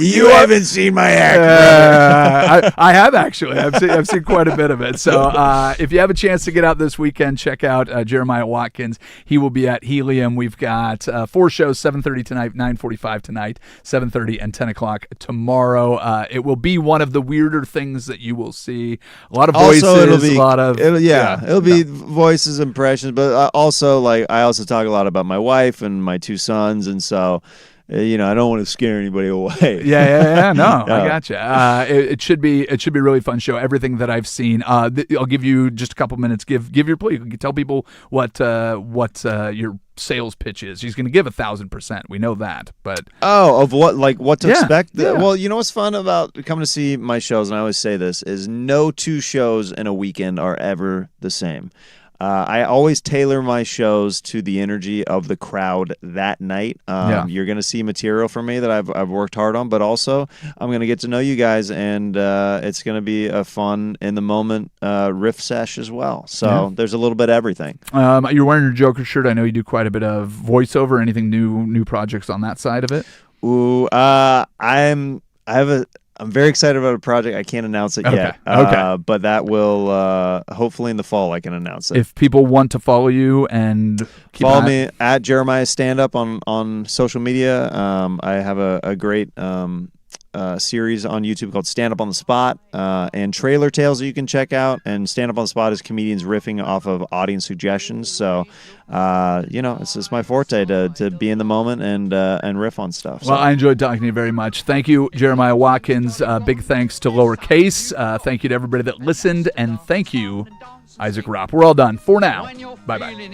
you haven't seen my act. I have actually. I've seen quite a bit of it. So if you have a chance to get out this weekend, check out Jeremiah Watkins. He will be at Helium. We've got 4 shows, 7:30 tonight, 9:45 tonight, 7:30 and 10 o'clock tomorrow. It will be one of the weirder things that you will see. A lot of voices, it'll be voices, impressions, but also like I also talk a lot about my wife and my 2 sons, and so I don't want to scare anybody away. No, I gotcha. It should be a really fun show. Everything that I've seen. I'll give you just a couple minutes. Give your plea. You can tell people what your sales pitch is. He's going to give 1,000%. We know that, but of what to expect. Yeah. Well, what's fun about coming to see my shows, and I always say this, is no 2 shows in a weekend are ever the same. I always tailor my shows to the energy of the crowd that night. You're going to see material from me that I've worked hard on, but also I'm going to get to know you guys, and it's going to be a fun, in-the-moment riff sesh as well. So there's a little bit of everything. You're wearing your Joker shirt. I know you do quite a bit of voiceover. Anything new projects on that side of it? Ooh, I'm very excited about a project. I can't announce it yet. Okay. But that will hopefully in the fall I can announce it. If people want to follow you and follow me at Jeremiah Stand Up on social media. I have a great series on YouTube called Stand Up on the Spot, and Trailer Tales that you can check out. And Stand Up on the Spot is comedians riffing off of audience suggestions. So, it's just my forte to be in the moment and riff on stuff. So. Well, I enjoyed talking to you very much. Thank you, Jeremiah Watkins. Big thanks to Lowercase. Thank you to everybody that listened, and thank you, Isaac Ropp. We're all done for now. Bye-bye.